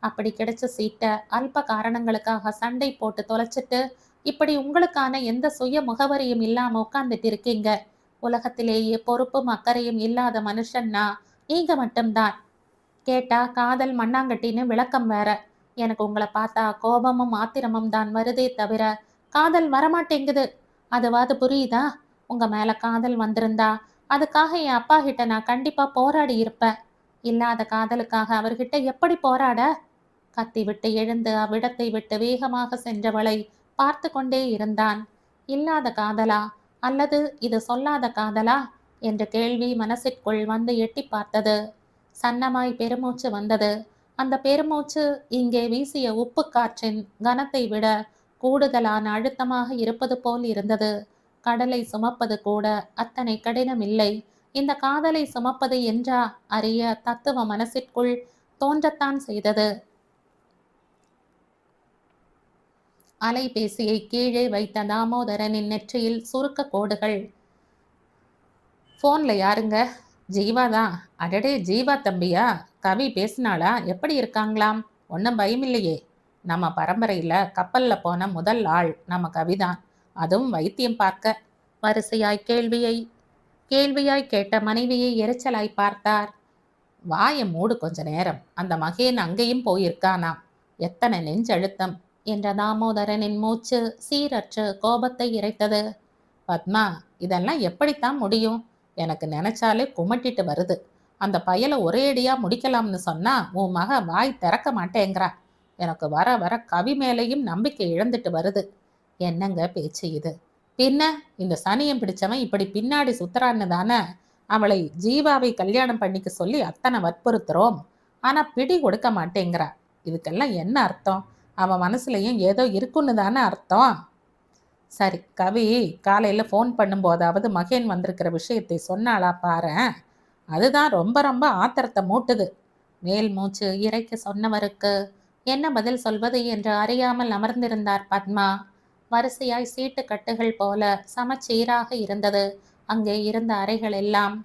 அப்படி கிடைச்ச சீட்டை அல்ப காரணங்களுக்காக சண்டை போட்டு தொலைச்சிட்டு இப்படி உங்களுக்கான எந்த சுய முகவரியும் இல்லாம உட்கார்ந்துட்டு இருக்கீங்க. உலகத்திலேயே பொறுப்பும் அக்கறையும் இல்லாத மனுஷன்னா நீங்க மட்டும்தான். கேட்டா காதல் மண்ணாங்கட்டின்னு விளக்கம் வேற. எனக்கு உங்களை பார்த்தா கோபமும் ஆத்திரமும் தான் வருதே தவிர காதல் வரமாட்டேங்குது. அதுவாது புரியுதா? உங்க மேல காதல் வந்திருந்தா அதுக்காக என் அப்பா கிட்ட நான் கண்டிப்பா போராடி இருப்பேன். இல்லாத காதலுக்காக அவர்கிட்ட எப்படி போராட? கத்தி விட்டு எழுந்து அவ்விடத்தை விட்டு வேகமாக சென்றவளை பார்த்து கொண்டே இருந்தான். இல்லாத காதலா அல்லது இது சொல்லாத காதலா என்ற கேள்வி மனசிற்குள் வந்து எட்டி பார்த்தது. சன்னமாய் பெருமூச்சு வந்தது. அந்த பெருமூச்சு இங்கே வீசிய உப்பு காற்றின் கனத்தை விட கூடுதலான அழுத்தமாக இருப்பது போல் இருந்தது. கடலை சுமப்பது கூட அத்தனை கடினமில்லை. இந்த காதலை சுமப்பது என்றா அறிய தத்துவ மனசிற்குள் தோன்றத்தான் செய்தது. அலைபேசியை கீழே வைத்த தாமோதரனின் நெற்றியில் சுருக்க கோடுகள். போன்ல யாருங்க? ஜீவா தான். அடடே, ஜீவா தம்பியா? கவி பேசினாளா? எப்படி இருக்காங்களாம்? ஒன்றும் பயமில்லையே. நம்ம பரம்பரையில் கப்பலில் போன முதல் ஆள் நம்ம கவிதான். அதுவும் வைத்தியம் பார்க்க. வரிசையாய் கேள்வியாய் கேட்ட மனைவியை எரிச்சலாய் பார்த்தார். வாயை மூடு கொஞ்ச நேரம். அந்த மகேன் அங்கேயும் போயிருக்கானாம். எத்தனை நெஞ்சழுத்தம் என்ற தாமோதரனின் மூச்சு சீரற்று கோபத்தை இறைத்தது. பத்மா, இதெல்லாம் எப்படித்தான் முடியும்? எனக்கு நினைச்சாலே குமட்டிட்டு வருது. அந்த பயலை ஒரேடியா முடிக்கலாம்னு சொன்னா உன் மக வாய் திறக்க மாட்டேங்கிறா. எனக்கு வர வர கவி மேலேயும் நம்பிக்கை இழந்துட்டு வருது. என்னங்க பேச்சு இது? பின்ன இந்த சனியம் பிடிச்சவன் இப்படி பின்னாடி சுத்துறான்னு தானே அவளை ஜீவாவை கல்யாணம் பண்ணிக்க சொல்லி அத்தனை வற்புறுத்துறோம். ஆனா பிடி கொடுக்க மாட்டேங்கிறா. இதுக்கெல்லாம் என்ன அர்த்தம்? அவன் மனசுலையும் ஏதோ இருக்குன்னு தானே அர்த்தம். சரி, கவி காலையில் ஃபோன் பண்ணும்போதாவது மகேன் வந்திருக்கிற விஷயத்தை சொன்னாளா பாரேன். அதுதான் ரொம்ப ரொம்ப ஆத்திரத்தை மூட்டுது. மேல் மூச்சு இறைக்க சொன்னவருக்கு என்ன பதில் சொல்வது என்று அறியாமல் அமர்ந்திருந்தார் பத்மா. வரிசையாய் சீட்டு கட்டுகள் போல சமச்சீராக இருந்தது அங்கே இருந்த அறைகள் எல்லாம்.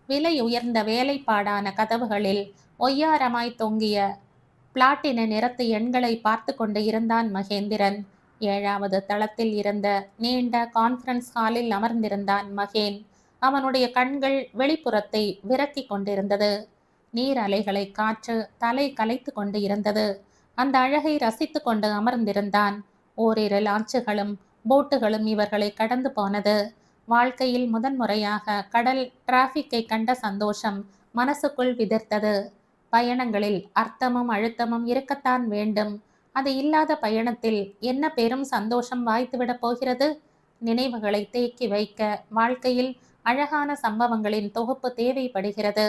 விலை உயர்ந்த வேலைப்பாடான கதவுகளில் ஒய்யாரமாய் தொங்கிய பிளாட்டின நிறத்து எண்களை பார்த்து கொண்டு இருந்தான் மகேந்திரன். 7வது தளத்தில் இருந்த நீண்ட கான்ஃபரன்ஸ் ஹாலில் அமர்ந்திருந்தான் மகேன். அவனுடைய கண்கள் வெளிப்புறத்தை விரக்கி கொண்டிருந்தது. நீர் அலைகளை காற்று தலை கலைத்து கொண்டு இருந்தது. அந்த அழகை ரசித்து கொண்டு அமர்ந்திருந்தான். ஓரிரு லான்ச்சுகளும் போட்டுகளும் இவர்களை கடந்து போனது. வாழ்க்கையில் முதன்முறையாக கடல் டிராஃபிக்கை கண்ட சந்தோஷம் மனசுக்குள் விதிர்த்தது. பயணங்களில் அர்த்தமும் அழுத்தமும் இருக்கத்தான் வேண்டும். அது இல்லாத பயணத்தில் என்ன பெரும் சந்தோஷம் வாய்த்துவிடப் போகிறது? நினைவுகளை தேக்கி வைக்க வாழ்க்கையில் அழகான சம்பவங்களின் தொகுப்பு தேவைப்படுகிறது.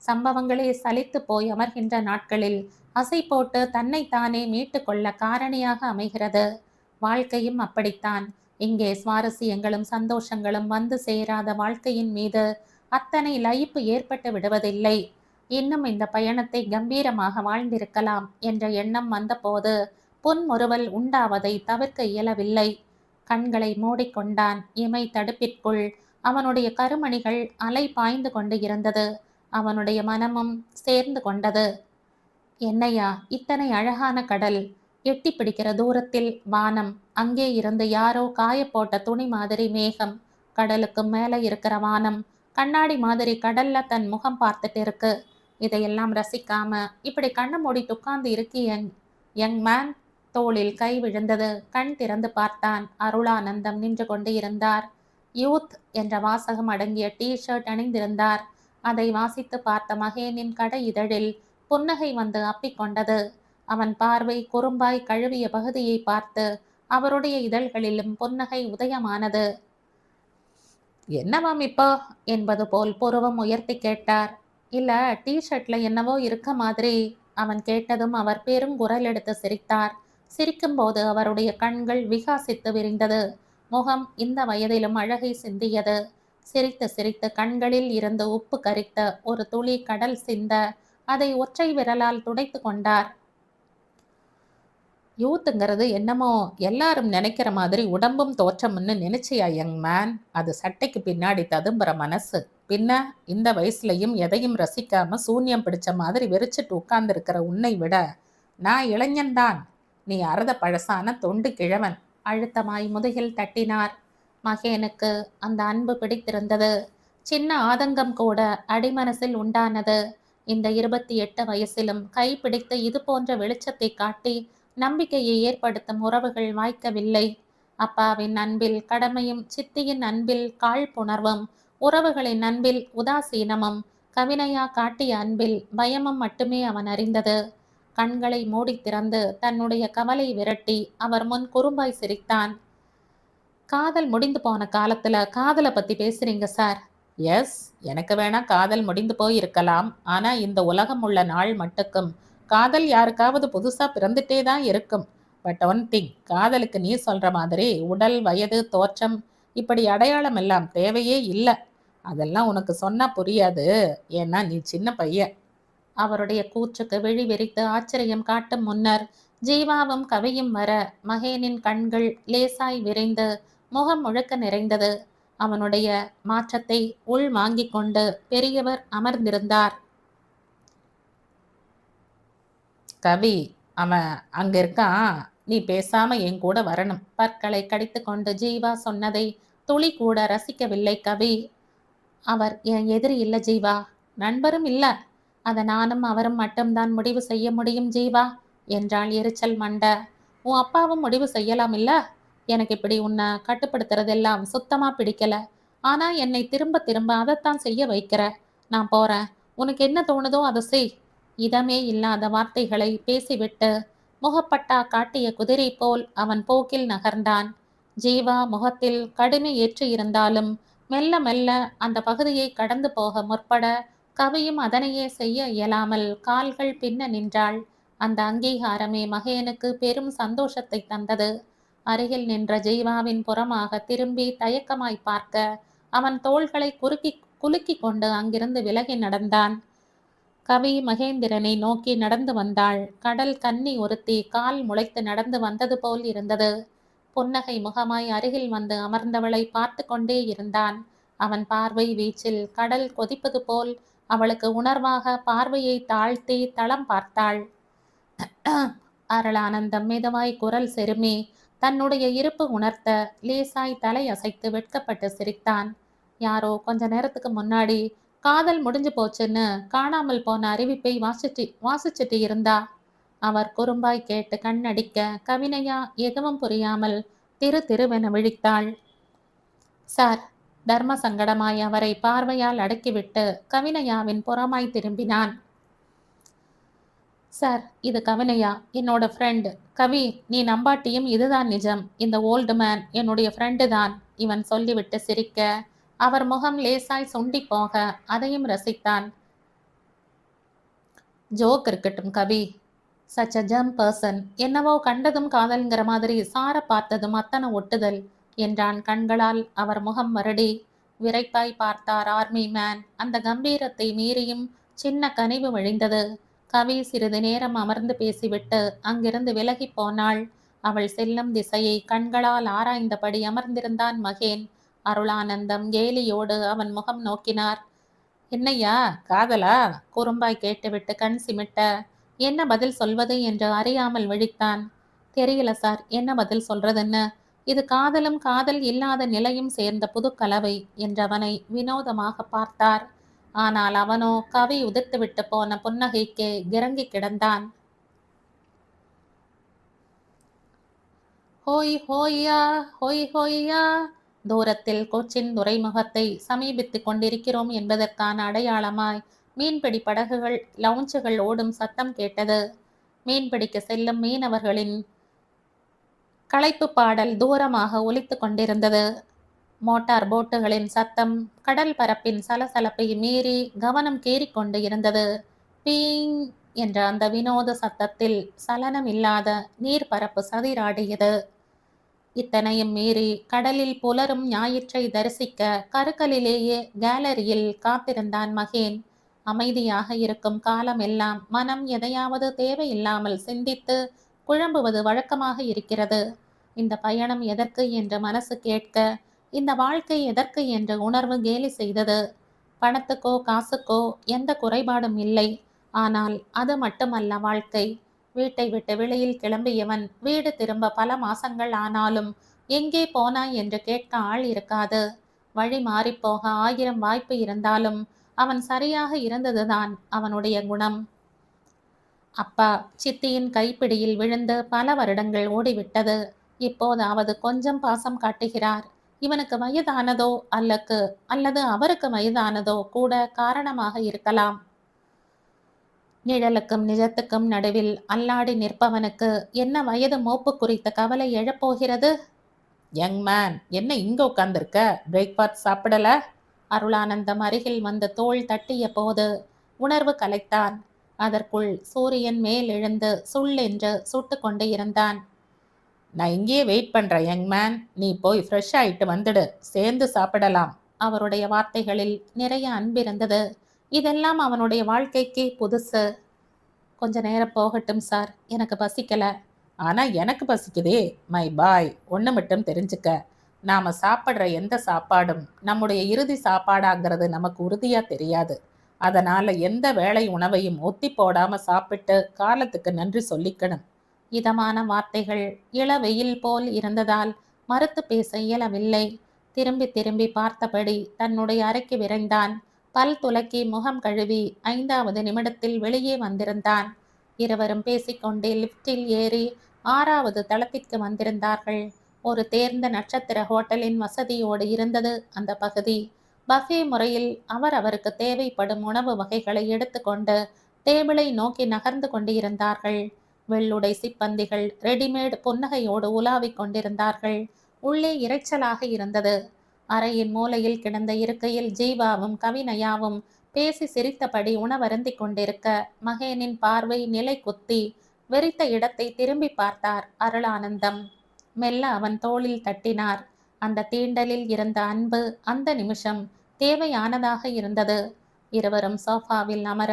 சம்பவங்களே சலித்து போய் அமர்கின்ற நாட்களில் அசை போட்டு தன்னைத்தானே மீட்டு கொள்ள காரணியாக அமைகிறது. வாழ்க்கையும் அப்படித்தான். இங்கே சுவாரஸ்யங்களும் சந்தோஷங்களும் வந்து சேராத வாழ்க்கையின் மீது அத்தனை லயிப்பு ஏற்பட்டு விடுவதில்லை. இன்னும் இந்த பயணத்தை கம்பீரமாக வாழ்ந்திருக்கலாம் என்ற எண்ணம் வந்தபோது புன்முறுவல் உண்டாவதை தவிர்க்க இயலவில்லை. கண்களை மூடிக்கொண்டான். இமை தடுப்பிற்குள் அவனுடைய கருமணிகள் அலை பாய்ந்து கொண்டு இருந்தது. அவனுடைய மனமும் சேர்ந்து கொண்டது. என்னையா இத்தனை அழகான கடல்! எட்டி பிடிக்கிற தூரத்தில் வானம். அங்கே இருந்து யாரோ காயப்போட்ட துணி மாதிரி மேகம். கடலுக்கு மேலே இருக்கிற வானம் கண்ணாடி மாதிரி கடல்ல தன் முகம் பார்த்துட்டு இருக்கு. இதையெல்லாம் ரசிக்காம இப்படி கண்ணை மூடிட்டு உட்கார்ந்து இருக்கிய யங் மேன். தோளில் கை விழுந்தது. கண் திறந்து பார்த்தான். அருளானந்தம் நின்று கொண்டு இருந்தார். யூத் என்ற வாசகம் அடங்கிய ஷர்ட் அணிந்திருந்தார். அதை வாசித்து பார்த்த மகேனின் கடை இதழில் புன்னகை வந்து அப்பிக்கொண்டது. அவன் பார்வை குறும்பாய் கழுவிய பகுதியை பார்த்து அவருடைய இதழ்களிலும் புன்னகை உதயமானது. என்னவாம் இப்போ என்பது போல் புருவம் உயர்த்தி கேட்டார். இல்ல ஷர்ட்ல என்னவோ இருக்க மாதிரி. அவன் கேட்டதும் அவர் பெரும் குரல் எடுத்து சிரித்தார். சிரிக்கும்போது அவருடைய கண்கள் விகாசித்து விரிந்தது. முகம் இந்த வயதிலும் அழகை சிந்தியது. சிரித்து சிரித்து கண்களில் இருந்து உப்பு கரித்த ஒரு துளி கடல் சிந்த அதை ஒற்றை விரலால் துடைத்து கொண்டார். யூத்துங்கிறது என்னமோ எல்லாரும் நினைக்கிற மாதிரி உடம்பும் தோற்றம்னு நினைச்சியா யங் மேன்? அது சட்டைக்கு பின்னாடி ததும்புற மனசு. பின்ன இந்த வயசுலயும் எதையும் ரசிக்காம சூன்யம் பிடிச்ச மாதிரி வெறிச்சிட்டு உட்கார்ந்துருக்கிற உன்னை விட நான் இளைஞன்தான். நீ அறுத பழசான தொண்டு கிழவன். அழுத்தமாய் முதுகில் தட்டினார். மகேனுக்கு அந்த அன்பு பிடித்திருந்தது. சின்ன ஆதங்கம் கூட அடிமனசில் உண்டானது. இந்த 28 வயசிலும் கைப்பிடித்து இது போன்ற வெளிச்சத்தை காட்டி நம்பிக்கையை ஏற்படுத்தும் உறவுகள் வாய்க்கவில்லை. அப்பாவின் அன்பில் கடமையும், சித்தியின் அன்பில் காழ்ப்புணர்வும், உறவுகளின் அன்பில் உதாசீனமும், கவினையா காட்டிய அன்பில் பயமும் மட்டுமே அவன் அறிந்தது. கண்களை மூடி திறந்து தன்னுடைய கவலை விரட்டி அவர் முன் குறும்பாய் சிரித்தான். காதல் முடிந்து போன காலத்துல காதலை பத்தி பேசுறீங்க சார். எஸ், எனக்கு வேணா காதல் முடிந்து போய் இருக்கலாம். ஆனா இந்த உலகம் உள்ள நாள் மட்டுக்கும் காதல் யாருக்காவது புதுசா பிறந்துட்டே தான் இருக்கும். பட் ஒன் திங், காதலுக்கு நீ சொல்ற மாதிரி உடல், வயது, தோற்றம் இப்படி அடையாளம் எல்லாம் தேவையே இல்லை. அதெல்லாம் உனக்கு சொன்னா புரியாது. ஏன்னா நீ சின்ன பையன். அவருடைய கூற்றுக்கு விழி விரித்து ஆச்சரியம் காட்டும் முன்னர் ஜீவாவும் கவியும் வர மகேனின் கண்கள் லேசாய் விரைந்து முகம் முழுக்க நிறைந்தது. அவனுடைய மாற்றத்தை உள் வாங்கிக் கொண்டு பெரியவர் அமர்ந்திருந்தார். கவி, அவன் அங்க இருக்கான். நீ பேசாம என் கூட வரணும். பற்களை கடித்து கொண்டு ஜீவா சொன்னதை துளி கூட ரசிக்கவில்லை கவி. அவர் என் எதிரி இல்ல ஜீவா, நண்பரும் இல்ல. அதை நானும் அவரும் மட்டும்தான் முடிவு செய்ய முடியும் ஜீவா என்றாள் எரிச்சல் மண்ட. உன் அப்பாவும் முடிவு செய்யலாம் இல்ல? எனக்கு இப்படி உன்னை கட்டுப்படுத்துறதெல்லாம் சுத்தமா பிடிக்கல. ஆனா என்னை திரும்ப திரும்ப அதைத்தான் செய்ய வைக்கிற. நான் போறேன். உனக்கு என்ன தோணுதோ அதை செய். இதமே இல்லாத வார்த்தைகளை பேசிவிட்டு முகப்பட்டா காட்டிய குதிரை போல் அவன் போக்கில் நகர்ந்தான். ஜீவா முகத்தில் கடுமை ஏற்றி இருந்தாலும் மெல்ல மெல்ல அந்த பகுதியை கடந்து போக முற்பட கவியும் அதனையே செய்ய இயலாமல் கால்கள் பின்ன நின்றாள். அந்த அங்கீகாரமே மகேனுக்கு பெரும் சந்தோஷத்தை தந்தது. அருகில் நின்ற ஜீவாவின் புறமாக திரும்பி தயக்கமாய் பார்க்க அவன் தோள்களை குலுக்கி கொண்டு அங்கிருந்து விலகி நடந்தான். கவி மகேந்திரனை நோக்கி நடந்து வந்தாள். கடல் கன்னி ஒருத்தி கால் முளைத்து நடந்து வந்தது போல் இருந்தது. புன்னகை முகமாய் அருகில் வந்து அமர்ந்தவளை பார்த்து கொண்டே இருந்தான். அவன் பார்வை வீச்சில் கடல் கொதிப்பது போல் அவளுக்கு உணர்வாக பார்வையை தாழ்த்தி தளம் பார்த்தாள். அருளானந்தம் மெதுவாய் குரல் செருமி தன்னுடைய இருப்பு உணர்த்த லேசாய் தலை அசைத்து வெட்கப்பட்டு சிரித்தான். யாரோ கொஞ்ச நேரத்துக்கு முன்னாடி காதல் முடிஞ்சு போச்சுன்னு காணாமல் போன அறிவிப்பை வாசிச்சுட்டு இருந்தா. அவர் குறும்பாய் கேட்டு கண்ணடிக்க கவினையா எதுவும் புரியாமல் திருவென விழித்தாள். சார், தர்ம சங்கடமாய் அவரை பார்வையால் அடக்கிவிட்டு கவினையாவின் புறமாய் திரும்பினான். சார், இது கவினையா, என்னோட ஃப்ரெண்ட். கவி, நீ நம்பாட்டியும் இதுதான் நிஜம். இந்த ஓல்டு மேன் என்னுடைய ஃப்ரெண்டு தான். இவன் சொல்லிவிட்டு சிரிக்க அவர் முகம் லேசாய் சுண்டி போக அதையும் ரசித்தான். ஜோக் இருக்கட்டும் கவி. Such a Zam person. என்னவோ கண்டதும் காதல்ங்கிற மாதிரி சார பார்த்ததும் அத்தனை ஒட்டுதல் என்றான் கண்களால் அவர் முகம் வருடி. விரைப்பாய் பார்த்தார் ஆர்மி மேன். அந்த கம்பீரத்தை மீறியும் சின்ன கனிவு வழிந்தது. கவி சிறிது நேரம் அமர்ந்து பேசிவிட்டு அங்கிருந்து விலகி போனாள். அவள் செல்லும் திசையை கண்களால் ஆராய்ந்தபடி அமர்ந்திருந்தான் மகேன். அருளானந்தம் கேலியோடு அவன் முகம் நோக்கினார். என்னையா, காதலா? குறும்பாய் கேட்டுவிட்டு கண் சிமிட்ட என்ன பதில் சொல்வது என்று அறியாமல் விழித்தான். தெரியல சார், என்ன பதில் சொல்றதுன்னு. இது காதலும் காதல் இல்லாத நிலையும் சேர்ந்த புது கலவை என்றவனை வினோதமாக பார்த்தார். ஆனால் அவனோ கவி உதிர்த்துவிட்டு போன புன்னகைக்கு கிறங்கி கிடந்தான். ஹோய் ஹோய்யா, ஹோய் ஹோய்யா. தூரத்தில் கொச்சின் துறைமுகத்தை சமீபித்து கொண்டிருக்கிறோம் என்பதற்கான அடையாளமாய் மீன்பிடி படகுகள், லவுஞ்சுகள் ஓடும் சத்தம் கேட்டது. மீன்பிடிக்க செல்லும் மீனவர்களின் களைப்பு பாடல் தூரமாக ஒலித்து கொண்டிருந்தது. மோட்டார் போட்டுகளின் சத்தம் கடல் பரப்பின் சலசலப்பை மீறி கவனம் கேறிக்கொண்டு இருந்தது. பீங் என்ற அந்த வினோத சத்தத்தில் சலனமில்லாத நீர்ப்பரப்பு சதிராடியது. இத்தனையும் மீறி கடலில் புலரும் ஞாயிற்றை தரிசிக்க கருக்கலிலேயே கேலரியில் காத்திருந்தான் மகேன். அமைதியாக இருக்கும் காலமெல்லாம் மனம் எதையாவது தேவையில்லாமல் சிந்தித்து குழம்புவது வழக்கமாக இருக்கிறது. இந்த பயணம் எதற்கு என்று மனசு கேட்க, இந்த வாழ்க்கை எதற்கு என்று உணர்வு கேலி செய்தது. பணத்துக்கோ காசுக்கோ எந்த குறைபாடும் இல்லை. ஆனால் அது மட்டுமல்ல வாழ்க்கை. வீட்டை விட்டு வெளியில் கிளம்பியவன் வீடு திரும்ப பல மாசங்கள் ஆனாலும் எங்கே போனாய் என்று கேட்க ஆள் இருக்காது. வழி மாறிப்போக 1000 வாய்ப்பு இருந்தாலும் அவன் சரியாக இருந்ததுதான் அவனுடைய குணம். அப்பா சித்தியின் கைப்பிடியில் விழுந்து பல வருடங்கள் ஓடிவிட்டது. இப்போதாவது கொஞ்சம் பாசம் காட்டுகிறார். இவனுக்கு வயதானதோ அல்லது அவருக்கு வயதானதோ கூட காரணமாக இருக்கலாம். நிழலுக்கும் நிஜத்துக்கும் நடுவில் அல்லாடி நிற்பவனுக்கு என்ன வயது மூப்பு குறித்த கவலை எழப்போகிறது? யங் மேன், என்ன இங்க உட்கார்ந்திருக்க? பிரேக்ஃபாஸ்ட் சாப்பிடல? அருளானந்தம் அருகில் வந்து தோள் தட்டிய போது உணர்வு கலைத்தான். அதற்குள் சூரியன் மேல் எழுந்து சுள்ளென்று சுட்டு கொண்டு இருந்தான். நான் இங்கேயே வெயிட் பண்றேன் யங் மேன். நீ போய் ஃப்ரெஷ் ஆயிட்டு வந்துடு, சேர்ந்து சாப்பிடலாம். அவருடைய வார்த்தைகளில் நிறைய அன்பிருந்தது. இதெல்லாம் அவனுடைய வாழ்க்கைக்கு புதுசு. கொஞ்ச நேரம் போகட்டும் சார், எனக்கு பசிக்கல. ஆனா எனக்கு பசிக்குதே மை பாய். ஒன்று மட்டும் தெரிஞ்சுக்க, நாம சாப்பிட்ற எந்த சாப்பாடும் நம்முடைய இறுதி சாப்பாடாங்கிறது நமக்கு உறுதியா தெரியாது. அதனால எந்த வேளை உணவையும் ஒத்தி போடாம சாப்பிட்டு காலத்துக்கு நன்றி சொல்லிக்கணும். இதமான வார்த்தைகள் இளவெயில் போல் இருந்ததால் மறுத்து பேச இயலவில்லை. திரும்பி திரும்பி பார்த்தபடி தன்னுடைய அறைக்கு விரைந்தான். பல் துலக்கி முகம் கழுவி 5வது நிமிடத்தில் வெளியே வந்திருந்தான். இருவரும் பேசிக்கொண்டே லிப்டில் ஏறி 6வது தளத்திற்கு வந்திருந்தார்கள். ஒரு தேர்ந்த நட்சத்திர ஹோட்டலின் வசதியோடு இருந்தது அந்த பகுதி. பஃபே முறையில் அவருக்கு தேவைப்படும் உணவு வகைகளை எடுத்துக்கொண்டு டேபிளை நோக்கி நகர்ந்து கொண்டிருந்தார்கள். வெள்ளுடை சிப்பந்திகள் ரெடிமேட் புன்னகையோடு உலாவிக் கொண்டிருந்தார்கள். உள்ளே இரைச்சலாக இருந்தது. அறையின் மூலையில் கிடந்த இருக்கையில் ஜீவாவும் கவினயாவும் பேசி சிரித்தபடி உணவருந்தி கொண்டிருக்க மகேனின் பார்வை நிலை குத்தி வெறித்த இடத்தை திரும்பி பார்த்தார் அருளானந்தம். மெல்ல அவன் தோளில் தட்டினார். அந்த தீண்டலில் இருந்த அன்பு அந்த நிமிஷம் தேவையானதாக இருந்தது. இருவரும் சோஃபாவில் அமர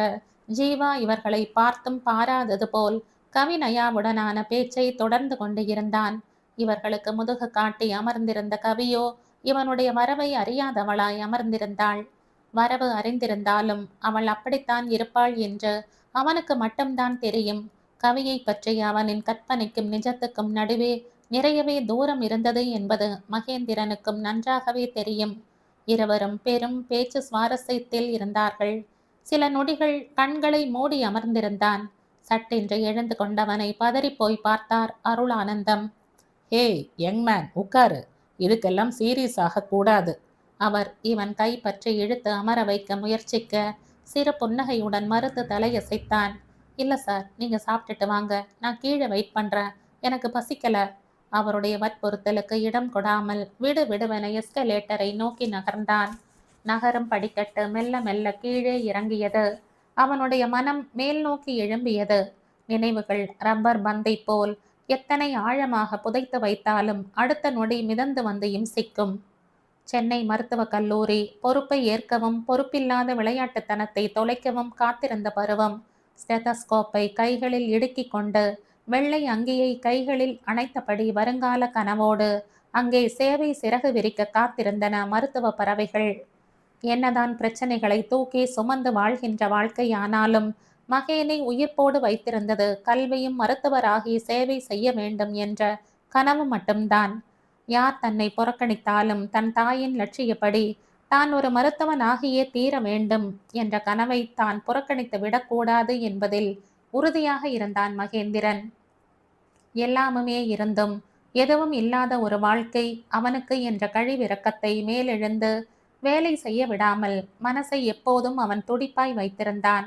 ஜீவா இவர்களை பார்த்தும் பாராதது போல் கவினயாவுடனான பேச்சை தொடர்ந்து கொண்டு இருந்தான். இவர்களுக்கு முதுகு காட்டி அமர்ந்திருந்த கவியோ இவனுடைய வரவை அறியாதவளாய் அமர்ந்திருந்தாள். வரவு அறிந்திருந்தாலும் அவள் அப்படித்தான் இருப்பாள் என்று அவனுக்கு மட்டும்தான் தெரியும். கவியை பற்றிய அவனின் கற்பனைக்கும் நிஜத்துக்கும் நடுவே நிறையவே தூரம் இருந்தது என்பது மகேந்திரனுக்கும் நன்றாகவே தெரியும். இருவரும் பெரும் பேச்சு சுவாரஸ்யத்தில் இருந்தார்கள். சில நொடிகள் கண்களை மூடி அமர்ந்திருந்தான். சட்டென்று எழுந்து கொண்டவனை பதறிப்போய் பார்த்தார் அருளானந்தம். ஹே யங் மேன், உட்காரு. இதுக்கெல்லாம் சீரியஸ் ஆகக்கூடாது. அவர் இவன் கை பற்றி இழுத்து அமர வைக்க முயற்சிக்க சிறு புன்னகையுடன் மறுத்து தலையசைத்தான். இல்லை சார், நீங்க சாப்பிட்டுட்டு வாங்க, நான் கீழே வெயிட் பண்றேன், எனக்கு பசிக்கல. அவருடைய வற்புறுத்தலுக்கு இடம் கொடாமல் விடுவிடுவென எஸ்கலேட்டரை நோக்கி நகர்ந்தான். நகரும் படிக்கட்டு மெல்ல மெல்ல கீழே இறங்கியது. அவனுடைய மனம் மேல் நோக்கி எழும்பியது. நினைவுகள் ரப்பர் பந்தை போல் எத்தனை ஆழமாக புதைத்து வைத்தாலும் அடுத்த நொடி மிதந்து வந்து இம்சிக்கும். சென்னை மருத்துவக் கல்லூரி பொறுப்பை ஏற்கவும் பொறுப்பில்லாத விளையாட்டுத்தனத்தை தொலைக்கவும் காத்திருந்த பருவம். ஸ்டெதஸ்கோப்பை கைகளில் இடுக்கிக் கொண்டு வெள்ளை அங்கியை கைகளில் அணைத்தபடி வருங்கால கனவோடு அங்கே சேவை சிறகு விரிக்க காத்திருந்தன மருத்துவ பறவைகள். என்னதான் பிரச்சனைகளை தூக்கி சுமந்து வாழ்கின்ற வாழ்க்கையானாலும் மகேனை உயிர்ப்போடு வைத்திருந்தது கல்வியும் மருத்துவராகி சேவை செய்ய வேண்டும் என்ற கனவு மட்டும்தான். யார் தன்னை புறக்கணித்தாலும் தன் தாயின் லட்சியப்படி தான் ஒரு மருத்துவனாகியே தீர வேண்டும் என்ற கனவை தான் புறக்கணித்து விடக்கூடாது என்பதில் உறுதியாக இருந்தான் மகேந்திரன். எல்லாமுமே இருந்தும் எதுவும் இல்லாத ஒரு வாழ்க்கை அவனுக்கு என்ற கழிவிறக்கத்தை மேலெழுந்து வேலை செய்ய விடாமல் மனசை எப்போதும் அவன் துடிப்பாய் வைத்திருந்தான்.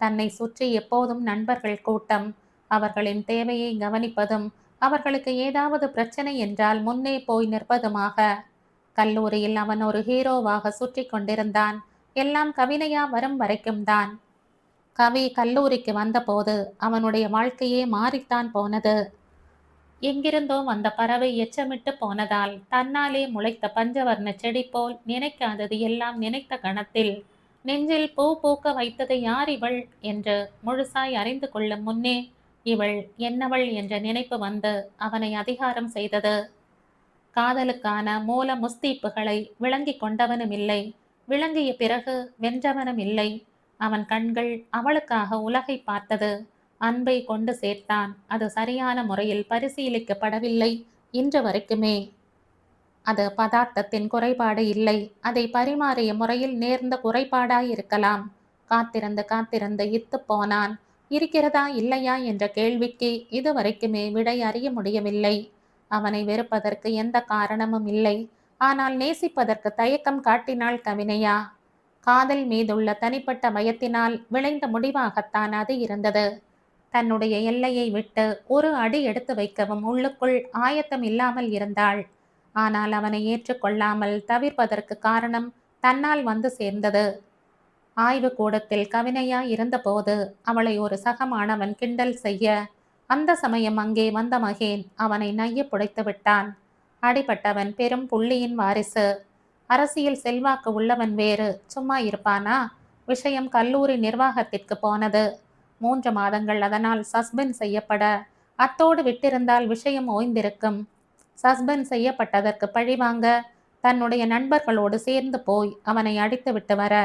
தன்னை சுற்றி எப்போதும் நண்பர்கள் கூட்டம். அவர்களின் தேவையை கவனிப்பதும் அவர்களுக்கு ஏதாவது பிரச்சனை என்றால் முன்னே போய் நிற்பதுமாக. கல்லூரியில் அவன் ஒரு ஹீரோவாக சுற்றி கொண்டிருந்தான். எல்லாம் கவினையா வரும் வரைக்கும் தான். கவி கல்லூரிக்கு வந்தபோது அவனுடைய வாழ்க்கையே மாறித்தான் போனது. எங்கிருந்தோ வந்த பறவை எச்சமிட்டு போனதால் தன்னாலே முளைத்த பஞ்சவர்ண செடி போல் நினைக்காதது எல்லாம் நினைத்த கணத்தில் நெஞ்சில் பூ பூக்க வைத்தது யார் இவள் என்று முழுசாய் அறிந்து கொள்ளும் முன்னே இவள் என்னவள் என்ற நினைப்பு வந்து அவனை அதிகாரம் செய்தது. காதலுக்கான மூல முஸ்தீப்புகளை விளங்கி கொண்டவனும் இல்லை, விளங்கிய பிறகு வென்றவனும் இல்லை. அவன் கண்கள் அவளுக்காக உலகை பார்த்தது. அன்பை கொண்டு சேர்த்தான். அது சரியான முறையில் பரிசீலிக்கப்படவில்லை இன்று வரைக்குமே. அது பதார்த்தத்தின் குறைபாடு இல்லை, அதை பரிமாறிய முறையில் நேர்ந்த குறைபாடாயிருக்கலாம். காத்திருந்து காத்திருந்து இத்து போனான். இருக்கிறதா இல்லையா என்ற கேள்விக்கு இதுவரைக்குமே விடை அறிய முடியவில்லை. அவனை வெறுப்பதற்கு எந்த காரணமும் இல்லை. ஆனால் நேசிப்பதற்கு தயக்கம் காட்டினாள் கவினையா. காதல் மீதுள்ள தனிப்பட்ட பயத்தினால் விளைந்த முடிவாகத்தான் அது இருந்தது. தன்னுடைய எல்லையை விட்டு ஒரு அடி எடுத்து வைக்கவும் உள்ளுக்குள் ஆயத்தம் இல்லாமல் இருந்தாள். ஆனால் அவனை ஏற்றுக்கொள்ளாமல் தவிர்ப்பதற்கு காரணம் தன்னால் வந்து சேர்ந்தது. ஆய்வு கூடத்தில் கவினையா இருந்தபோது அவளை ஒரு சக மாணவன் கிண்டல் செய்ய, அந்த சமயம் அங்கே வந்த மகேன் அவனை நைய புடைத்து விட்டான். அடிபட்டவன் பெரும் புள்ளியின் வாரிசு. அரசியல் செல்வாக்கு உள்ளவன் வேறு சும்மா இருப்பானா? விஷயம் கல்லூரி நிர்வாகத்திற்கு போனது. 3 மாதங்கள் அதனால் சஸ்பெண்ட் செய்யப்பட, அத்தோடு விட்டிருந்தால் விஷயம் ஓய்ந்திருக்கும். சஸ்பெண்ட் செய்யப்பட்டதற்கு பழிவாங்க தன்னுடைய நண்பர்களோடு சேர்ந்து போய் அவனை அடித்து விட்டு வர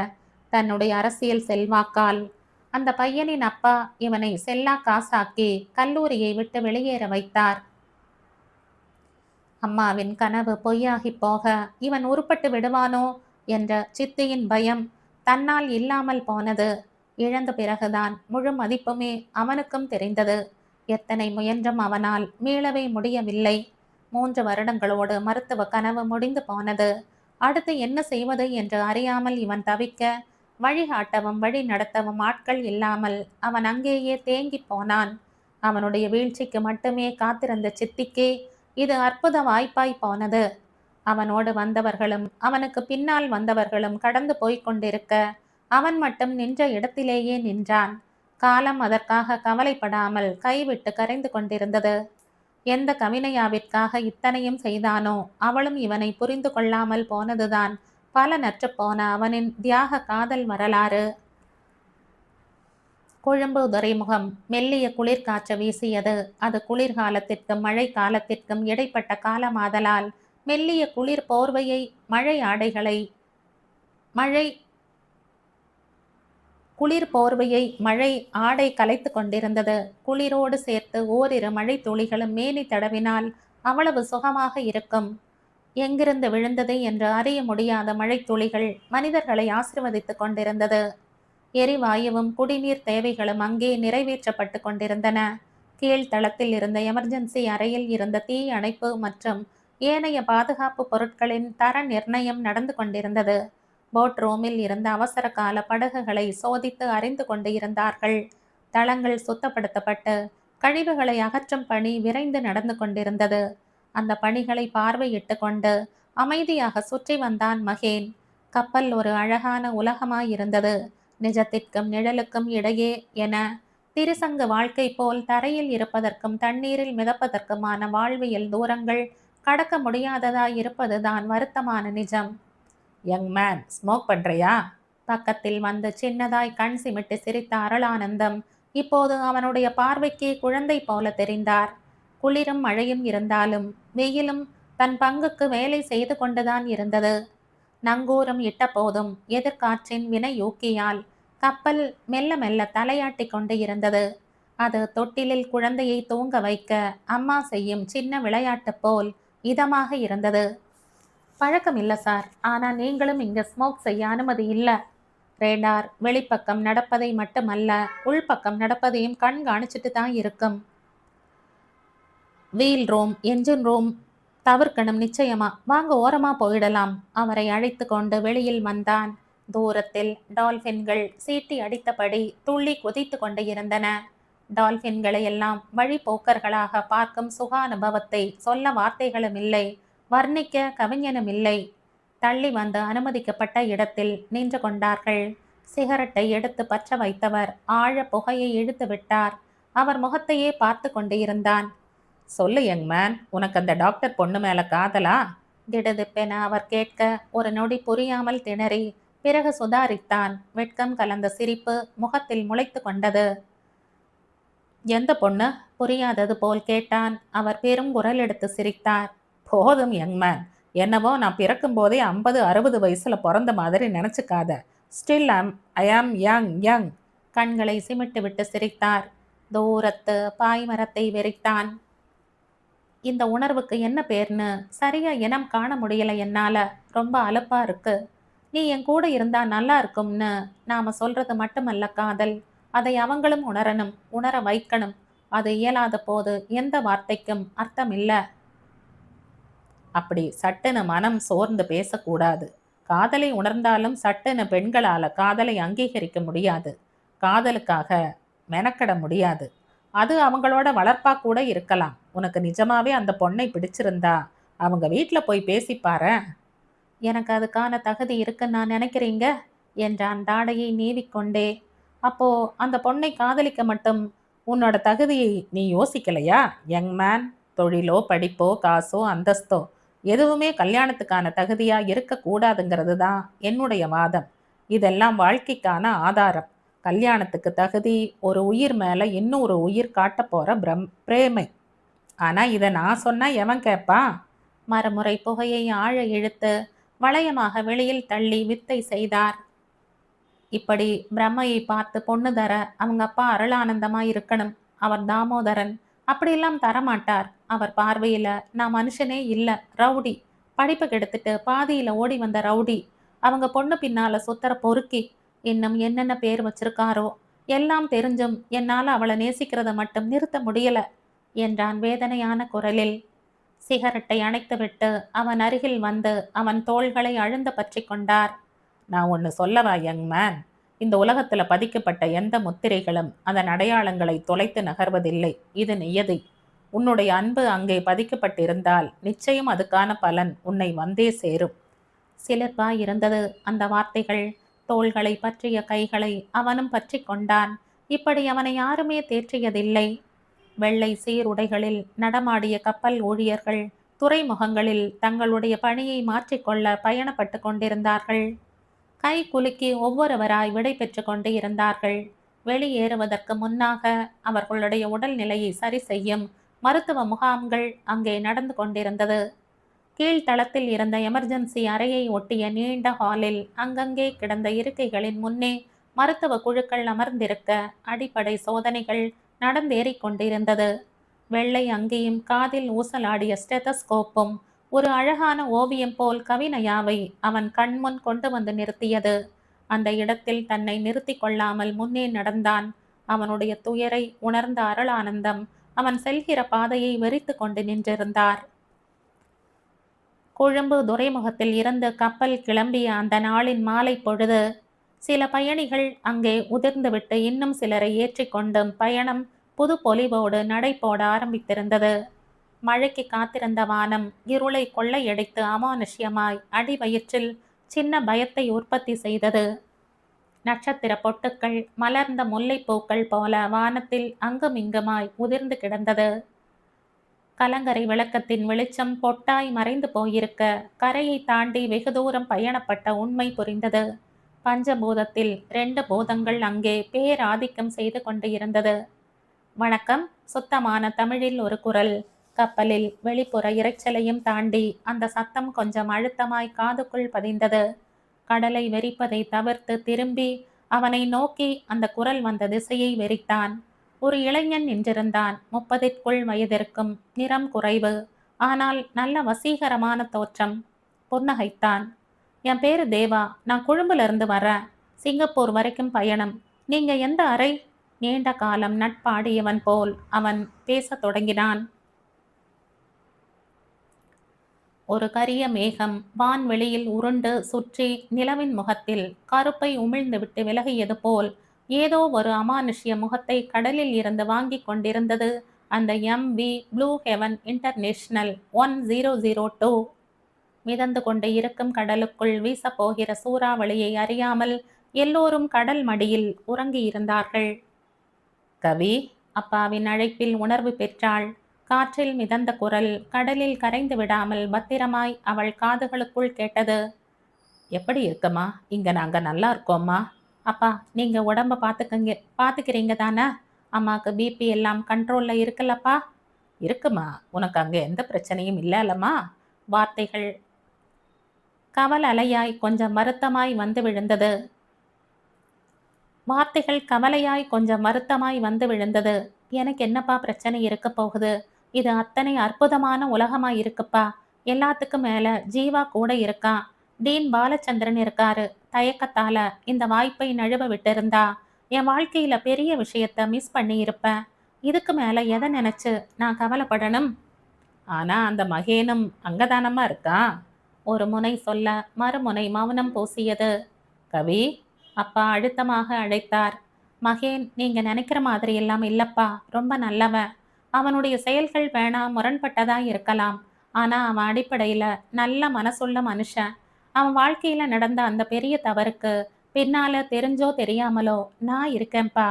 தன்னுடைய அரசியல் செல்வாக்கால் அந்த பையனின் அப்பா இவனை செல்லா காசாக்கி கல்லூரியை விட்டு வெளியேற வைத்தார். அம்மாவின் கனவு பொய்யாகி போக இவன் உருப்பட்டு விடுவானோ என்ற சித்தியின் பயம் தன்னால் இல்லாமல் போனது. இழந்த பிறகுதான் முழு மதிப்புமே அவனுக்கும் தெரிந்தது. எத்தனை முயன்றும் அவனால் மீளவே முடியவில்லை. 3 வருடங்களோடு மருத்துவ கனவு முடிந்து போனது. அடுத்து என்ன செய்வது என்று அறியாமல் இவன் தவிக்க, வழிகாட்டவும் வழி நடத்தவும் ஆட்கள் இல்லாமல் அவன் அங்கேயே தேங்கி போனான். அவனுடைய வீழ்ச்சிக்கு மட்டுமே காத்திருந்த சித்திக்கே இது அற்புத வாய்ப்பாய் போனது. அவனோடு வந்தவர்களும் அவனுக்கு பின்னால் வந்தவர்களும் கடந்து போய்க் கொண்டிருக்க அவன் மட்டும் நின்ற இடத்திலேயே நின்றான். காலம் அதற்காக கவலைப்படாமல் கைவிட்டு கரைந்து கொண்டிருந்தது. எந்த கவினையாவிற்காக இத்தனையும் செய்தானோ அவளும் இவனை புரிந்து கொள்ளாமல் போனதுதான் பலனற்று போன அவனின் தியாக காதல் வரலாறு. கொழும்பு துறைமுகம் மெல்லிய குளிர்காற்று வீசியது. அது குளிர்காலத்திற்கும் மழை காலத்திற்கும் இடைப்பட்ட காலமாதலால் மெல்லிய குளிர் போர்வையை மழை ஆடைகளை குளிர் போர்வையை மழை ஆடை கலைத்து கொண்டிருந்தது. குளிரோடு சேர்த்து ஓரிரு மழை துளிகளும் மேனி தடவினால் அவ்வளவு சுகமாக இருக்கும். எங்கிருந்து விழுந்தது என்று அறிய முடியாத மழை துளிகள் மனிதர்களை ஆசிர்வதித்து கொண்டிருந்தது. எரிவாயுவும் குடிநீர் தேவைகளும் அங்கே நிறைவேற்றப்பட்டு கொண்டிருந்தன. கீழ்த்தளத்தில் இருந்த எமர்ஜென்சி அறையில் இருந்த தீ அணைப்பு மற்றும் ஏனைய பாதுகாப்பு பொருட்களின் தர நிர்ணயம் நடந்து கொண்டிருந்தது. போட் ரூமில் இருந்த அவசர கால படகுகளை சோதித்து அறிந்து கொண்டு இருந்தார்கள். தளங்கள் சுத்தப்படுத்தப்பட்டு கழிவுகளை அகற்றும் பணி விரைந்து நடந்து கொண்டிருந்தது. அந்த பணிகளை பார்வையிட்டு கொண்டு அமைதியாக சுற்றி வந்தான் மகேன். கப்பல் ஒரு அழகான உலகமாயிருந்தது. நிஜத்திற்கும் நிழலுக்கும் இடையே என திருசங்கு வாழ்க்கை போல் தரையில் இருப்பதற்கும் தண்ணீரில் மிதப்பதற்குமான வாழ்வியல் தூரங்கள் கடக்க முடியாததாய் இருப்பதுதான் வருத்தமான நிஜம். யங் மேன், ஸ்மோக் பண்றியா? பக்கத்தில் வந்து சின்னதாய் கண் சிமிட்டு சிரித்த அருளானந்தம் இப்போது அவனுடைய பார்வைக்கு குழந்தை போல தெரிந்தார். குளிரும் மழையும் இருந்தாலும் வெயிலும் தன் பங்குக்கு வேலை செய்து கொண்டுதான் இருந்தது. நங்கூரம் இட்ட போதும் எதிர்காற்றின் வினையூக்கியால் கப்பல் மெல்ல மெல்ல தலையாட்டி கொண்டு இருந்தது. அது தொட்டிலில் குழந்தையை தூங்க வைக்க அம்மா செய்யும் சின்ன விளையாட்டு போல் இதமாக இருந்தது. பழக்கம் இல்லை சார், ஆனால் நீங்களும் இங்கே ஸ்மோக் செய்ய அனுமதி இல்லை. ரேடார் வெளிப்பக்கம் நடப்பதை மட்டுமல்ல, உள்பக்கம் நடப்பதையும் கண்காணிச்சுட்டு தான் இருக்கும். வீல் ரூம், என்ஜின் ரூம் தவிர்க்கணும் நிச்சயமா. வாங்க ஓரமா போயிடலாம். அவரை அழைத்து கொண்டு வெளியில் வந்தான். தூரத்தில் டால்பின்கள் சீட்டி அடித்தபடி துள்ளி குதித்து கொண்டு இருந்தன. டால்பின்களை எல்லாம் வழிபோக்கர்களாக பார்க்கும் சுகானுபவத்தை சொல்ல வார்த்தைகளும் இல்லை, வர்ணிக்க கவிஞனும் இல்லை. தள்ளி வந்து அனுமதிக்கப்பட்ட இடத்தில் நின்று கொண்டார்கள். சிகரெட்டை எடுத்து பற்ற வைத்தவர் ஆழ புகையை இழுத்து விட்டார். அவர் முகத்தையே பார்த்து கொண்டு இருந்தான். சொல்லு யங் மேன், உனக்கு அந்த டாக்டர் பொண்ணு மேல காதலா? திடுதிப்பென அவர் கேட்க ஒரு நொடி புரியாமல் திணறி பிறகு சுதாரித்தான். வெட்கம் கலந்த சிரிப்பு முகத்தில் முளைத்து கொண்டது. எந்த பொண்ணு? புரியாதது போல் கேட்டான். அவர் பெரும் குரல் எடுத்து சிரித்தார். போதும் யங் மேன், என்னவோ நான் பிறக்கும் போதே 50-60 வயசுல பிறந்த மாதிரி நினைச்சுக்காத. ஸ்டில் ஐ ஆம் யங். கண்களை சிமிட்டு விட்டு சிரித்தார். தூரத்து பாய்மரத்தை வெறித்தான். இந்த உணர்வுக்கு என்ன பேர்னு சரியா இனம் காண முடியல என்னால. ரொம்ப அலுப்பா இருக்கு. நீ என் கூட இருந்தா நல்லா இருக்கும்னு நாம சொல்றது மட்டுமல்ல காதல். அதை அவங்களும் உணரணும், உணர வைக்கணும். அது இயலாத போது எந்த வார்த்தைக்கும் அர்த்தம் இல்ல. அப்படி சட்டுன்னு மனம் சோர்ந்து பேசக்கூடாது. காதலை உணர்ந்தாலும் சட்டுன்னு பெண்களால காதலை அங்கீகரிக்க முடியாது. காதலுக்காக மெனக்கட முடியாது. அது அவங்களோட வளர்ப்பா கூட இருக்கலாம். உனக்கு நிஜமாவே அந்த பொண்ணை பிடிச்சிருந்தா அவங்க வீட்டில் போய் பேசிப்பாரு. எனக்கு அதுக்கான தகுதி இருக்குன்னு நான் நினைக்கிறீங்க என்றான் தாடையை நீவிக்கொண்டே. அப்போ அந்த பொண்ணை காதலிக்க மட்டும் உன்னோட தகுதியை நீ யோசிக்கலையா யங் மேன்? தொழிலோ படிப்போ காசோ அந்தஸ்தோ எதுவுமே கல்யாணத்துக்கான தகுதியா இருக்கக்கூடாதுங்கிறது தான் என்னுடைய வாதம். இதெல்லாம் வாழ்க்கைக்கான ஆதாரம். கல்யாணத்துக்கு தகுதி ஒரு உயிர் மேலே இன்னொரு உயிர் காட்ட போகிற பிரேமை. ஆனால் இதை நான் சொன்னால் எவன் கேட்பான்? மறுமுறை புகையை ஆழ இழுத்து வளையமாக வெளியில் தள்ளி வித்தை செய்தார். இப்படி பிரம்மையை பார்த்து பொண்ணு தர அவங்க அப்பா அருளானந்தமாக இருக்கணும். அவர் தாமோதரன் அப்படியெல்லாம் தரமாட்டார். அவர் பார்வையில் நான் மனுஷனே இல்லை, ரவுடி. படிப்பு கெடுத்துட்டு பாதியில் ஓடி வந்த ரவுடி. அவங்க பொண்ணு பின்னால சுத்தர பொறுக்கி. இன்னும் என்னென்ன பேர் வச்சிருக்காரோ. எல்லாம் தெரிஞ்சும் என்னால் அவளை நேசிக்கிறத மட்டும் நிறுத்த முடியல என்றான் வேதனையான குரலில். சிகரெட்டை அணைத்துவிட்டு அவன் அருகில் வந்து அவன் தோள்களை அழுந்த பற்றி கொண்டார். நான் ஒன்று சொல்லவா யங் மேன்? இந்த உலகத்தில் பதிக்கப்பட்ட எந்த முத்திரைகளும் அதன் அடையாளங்களை தொலைத்து நகர்வதில்லை. இது நியதி. உன்னுடைய அன்பு அங்கே பதிக்கப்பட்டிருந்தால் நிச்சயம் அதுக்கான பலன் உன்னை வந்தே சேரும். சிலிர்ப்பாய் இருந்தது அந்த வார்த்தைகள். தோள்களை பற்றிய கைகளை அவனும் பற்றி கொண்டான். இப்படி அவனை யாருமே தேற்றியதில்லை. வெள்ளை சீருடைகளில் நடமாடிய கப்பல் ஊழியர்கள் துறைமுகங்களில் தங்களுடைய பணியை மாற்றிக்கொள்ள பயணப்பட்டு கொண்டிருந்தார்கள். கை குலுக்கி ஒவ்வொருவராய் விடை பெற்று கொண்டு இருந்தார்கள். வெளியேறுவதற்கு முன்னாக அவர்களுடைய உடல்நிலையை சரி செய்யும் மருத்துவ முகாம்கள் அங்கே நடந்து கொண்டிருந்தது. கீழ்த்தளத்தில் இருந்த எமர்ஜென்சி அறையை ஒட்டிய நீண்ட ஹாலில் அங்கங்கே கிடந்த இருக்கைகளின் முன்னே மருத்துவ குழுக்கள் அமர்ந்திருக்க அடிப்படை சோதனைகள் நடந்தேறிக் கொண்டிருந்தது. வெள்ளை அங்கேயும் காதில் ஊசலாடிய ஸ்டெதஸ்கோப்பும் ஒரு அழகான ஓவியம் போல் கவினயாவை அவன் கண்முன் கொண்டு வந்து நிறுத்தியது. அந்த இடத்தில் தன்னை நிறுத்தி கொள்ளாமல் முன்னே நடந்தான். அவனுடைய துயரை உணர்ந்த அருளானந்தம் அவன் செல்கிற பாதையை வெறித்து கொண்டு நின்றிருந்தார். கொழும்பு துறைமுகத்தில் இருந்து கப்பல் கிளம்பிய அந்த நாளின் மாலை பொழுது சில பயணிகள் அங்கே உதிர்ந்துவிட்டு இன்னும் சிலரை ஏற்றிக்கொண்டும் பயணம் புது பொலிவோடு நடை போட ஆரம்பித்திருந்தது. மழைக்கு காத்திருந்த வானம் இருளை கொள்ளையடித்து அமானுஷ்யமாய் அடிவயிற்றில் சின்ன பயத்தை உற்பத்தி செய்தது. நட்சத்திர பொட்டுக்கள் மலர்ந்த முல்லைப்பூக்கள் போல வானத்தில் அங்குமிங்குமாய் உதிர்ந்து கிடந்தது. கலங்கரை விளக்கத்தின் வெளிச்சம் பொட்டாய் மறைந்து போயிருக்க கரையை தாண்டி வெகு தூரம் பயணப்பட்ட உண்மை புரிந்தது. பஞ்சபூதத்தில் 2 பூதங்கள் அங்கே பேராதிக்கம் செய்து கொண்டு இருந்தது. வணக்கம். சுத்தமான தமிழில் ஒரு குரல். கப்பலில் வெளிப்புற இரைச்சலையும் தாண்டி அந்த சத்தம் கொஞ்சம் அழுத்தமாய் காதுக்குள் பதிந்தது. கடலை வெறிப்பதை தவிர்த்து திரும்பி அவனை நோக்கி அந்த குரல் வந்த திசையை வெறித்தான். ஒரு இளைஞன் நின்றிருந்தான். 30க்குள் வயதிற்கும். நிறம் குறைவு, ஆனால் நல்ல வசீகரமான தோற்றம். புன்னகைத்தான். என் பேரு தேவா. நான் கொழும்புல இருந்து வரேன். சிங்கப்பூர் வரைக்கும் பயணம். நீங்க எந்த அறை? நீண்ட காலம் நட்பாடியவன் போல் அவன் பேசத் தொடங்கினான். ஒரு கரிய மேகம் வான்வெளியில் உருண்டு சுற்றி நிலவின் முகத்தில் கருப்பை உமிழ்ந்துவிட்டு விலகியது போல் ஏதோ ஒரு அமானுஷ்ய முகத்தை கடலில் இருந்து வாங்கி கொண்டிருந்தது அந்த MV ப்ளூ ஹெவன் இன்டர்நேஷனல் 1002. மிதந்து கொண்டு இருக்கும் கடலுக்குள் வீசப்போகிற சூறாவளியை அறியாமல் எல்லோரும் கடல் மடியில் உறங்கியிருந்தார்கள். கவி, அப்பாவின் அழைப்பில் உணர்வு பெற்றாள். காற்றில் மிதந்த குரல் கடலில் கரைந்து விடாமல் பத்திரமாய் அவள் காதுகளுக்குள் கேட்டது. எப்படி இருக்கம்மா? இங்க நாங்க நல்லா இருக்கோம்மா. அப்பா, நீங்க உடம்ப பாத்துக்கிறீங்க தானே? அம்மாக்கு பிபி எல்லாம் கண்ட்ரோல்ல இருக்குல்லப்பா? இருக்குமா, உனக்கு அங்க எந்த பிரச்சனையும் இல்லல்லம்மா? வார்த்தைகள் கவல் அலையாய் கொஞ்சம் வருத்தமாய் வந்து விழுந்தது. எனக்கு என்னப்பா பிரச்சனை இருக்க போகுது? இது அத்தனை அற்புதமான உலகமா இருக்குப்பா. எல்லாத்துக்கும் மேல ஜீவா கூட இருக்கா. டீன் பாலச்சந்திரன் இருக்காரு. தயக்கத்தால இந்த வாய்ப்பை நழுவ விட்டிருந்தா என் வாழ்க்கையில பெரிய விஷயத்த மிஸ் பண்ணி இருப்பேன். இதுக்கு மேல எதை நினைச்சு நான் கவலைப்படணும்? ஆனா அந்த மகேனும் அங்கதானமா இருக்கான். ஒரு முனை சொல்ல மறுமுனை மௌனம் பூசியது. கவி, அப்பா அழுத்தமாக அழைத்தார். மகேன் நீங்க நினைக்கிற மாதிரி எல்லாம் இல்லப்பா. ரொம்ப நல்லவன். அவனுடைய செயல்கள் வேணா முரண்பட்டதா இருக்கலாம். ஆனா அவன் அடிப்படையில நல்ல மனசுள்ள மனுஷன். அவன் வாழ்க்கையில நடந்த அந்த பெரிய தவறுக்கு பின்னால தெரிஞ்சோ தெரியாமலோ நான் இருக்கேன்பா.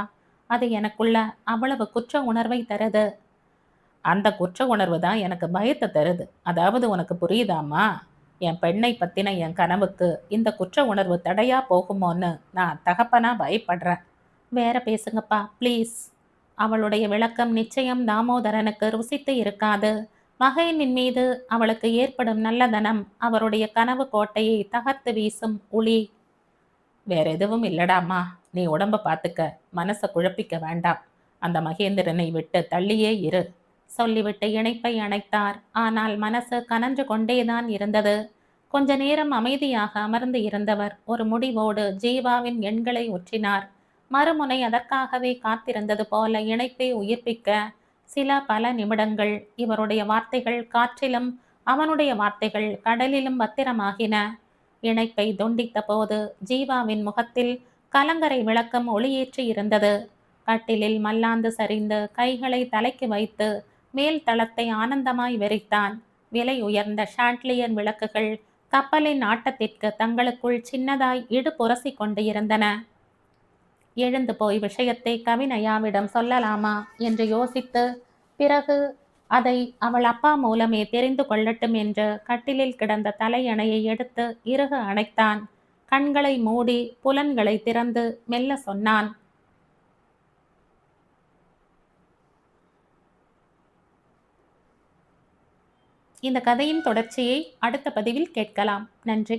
அது எனக்குள்ள அவ்வளவு குற்ற உணர்வை தருது. அந்த குற்ற உணர்வு தான் எனக்கு பயத்தை தருது. அதாவது உனக்கு புரியுதாம்மா? என் பெண்ணை பத்தின என் கனவுக்கு இந்த குற்ற உணர்வு தடையா போகுமோன்னு நான் தகப்பனா பயப்படுறேன். வேற பேசுங்கப்பா ப்ளீஸ். அவளுடைய விளக்கம் நிச்சயம் தாமோதரனுக்கு ருசித்து இருக்காது. மகைனின் மீது அவளுக்கு ஏற்படும் நல்லதனம் அவருடைய கனவு கோட்டையை தகர்த்து வீசும் ஒளி. வேற எதுவும் இல்லடாமா, நீ உடம்ப பார்த்துக்க, மனசை குழப்பிக்க வேண்டாம். அந்த மகேந்திரனை விட்டு தள்ளியே இரு சொல்லிவிட்டு இணைப்பை அணைத்தார். ஆனால் மனசு கனன்று கொண்டேதான் இருந்தது. கொஞ்ச நேரம் அமைதியாக அமர்ந்து இருந்தவர் ஒரு முடிவோடு ஜீவாவின் எண்களை ஒற்றினார். மறுமுனை அதற்காகவே காத்திருந்தது போல இணைப்பை உயிர்ப்பிக்க பல நிமிடங்கள் இவருடைய வார்த்தைகள் காற்றிலும் அவனுடைய வார்த்தைகள் கடலிலும் பத்திரமாகின. இணைப்பை துண்டித்த போது ஜீவாவின் முகத்தில் கலங்கரை விளக்கம் ஒளியேற்றி இருந்தது. கட்டிலில் மல்லாந்து சரிந்து கைகளை தலைக்கு வைத்து மேல் தளத்தை ஆனந்தமாய் வெறித்தான். விலை உயர்ந்த ஷாண்ட்லியர் விளக்குகள் கப்பலின் ஆட்டத்திற்கு தங்களுக்குள் சின்னதாய் இடு புரசி கொண்டு இருந்தன. எழுந்து போய் விஷயத்தை கவினயாவிடம் சொல்லலாமா என்று யோசித்து பிறகு அதை அவள் அப்பா மூலமே தெரிந்து கொள்ளட்டும் என்று கட்டிலில் கிடந்த தலையணையை எடுத்து இறுக அணைத்தான். கண்களை மூடி புலன்களை திறந்து மெல்ல சொன்னான். இந்த கதையின் தொடர்ச்சியை அடுத்த பதிவில் கேட்கலாம். நன்றி.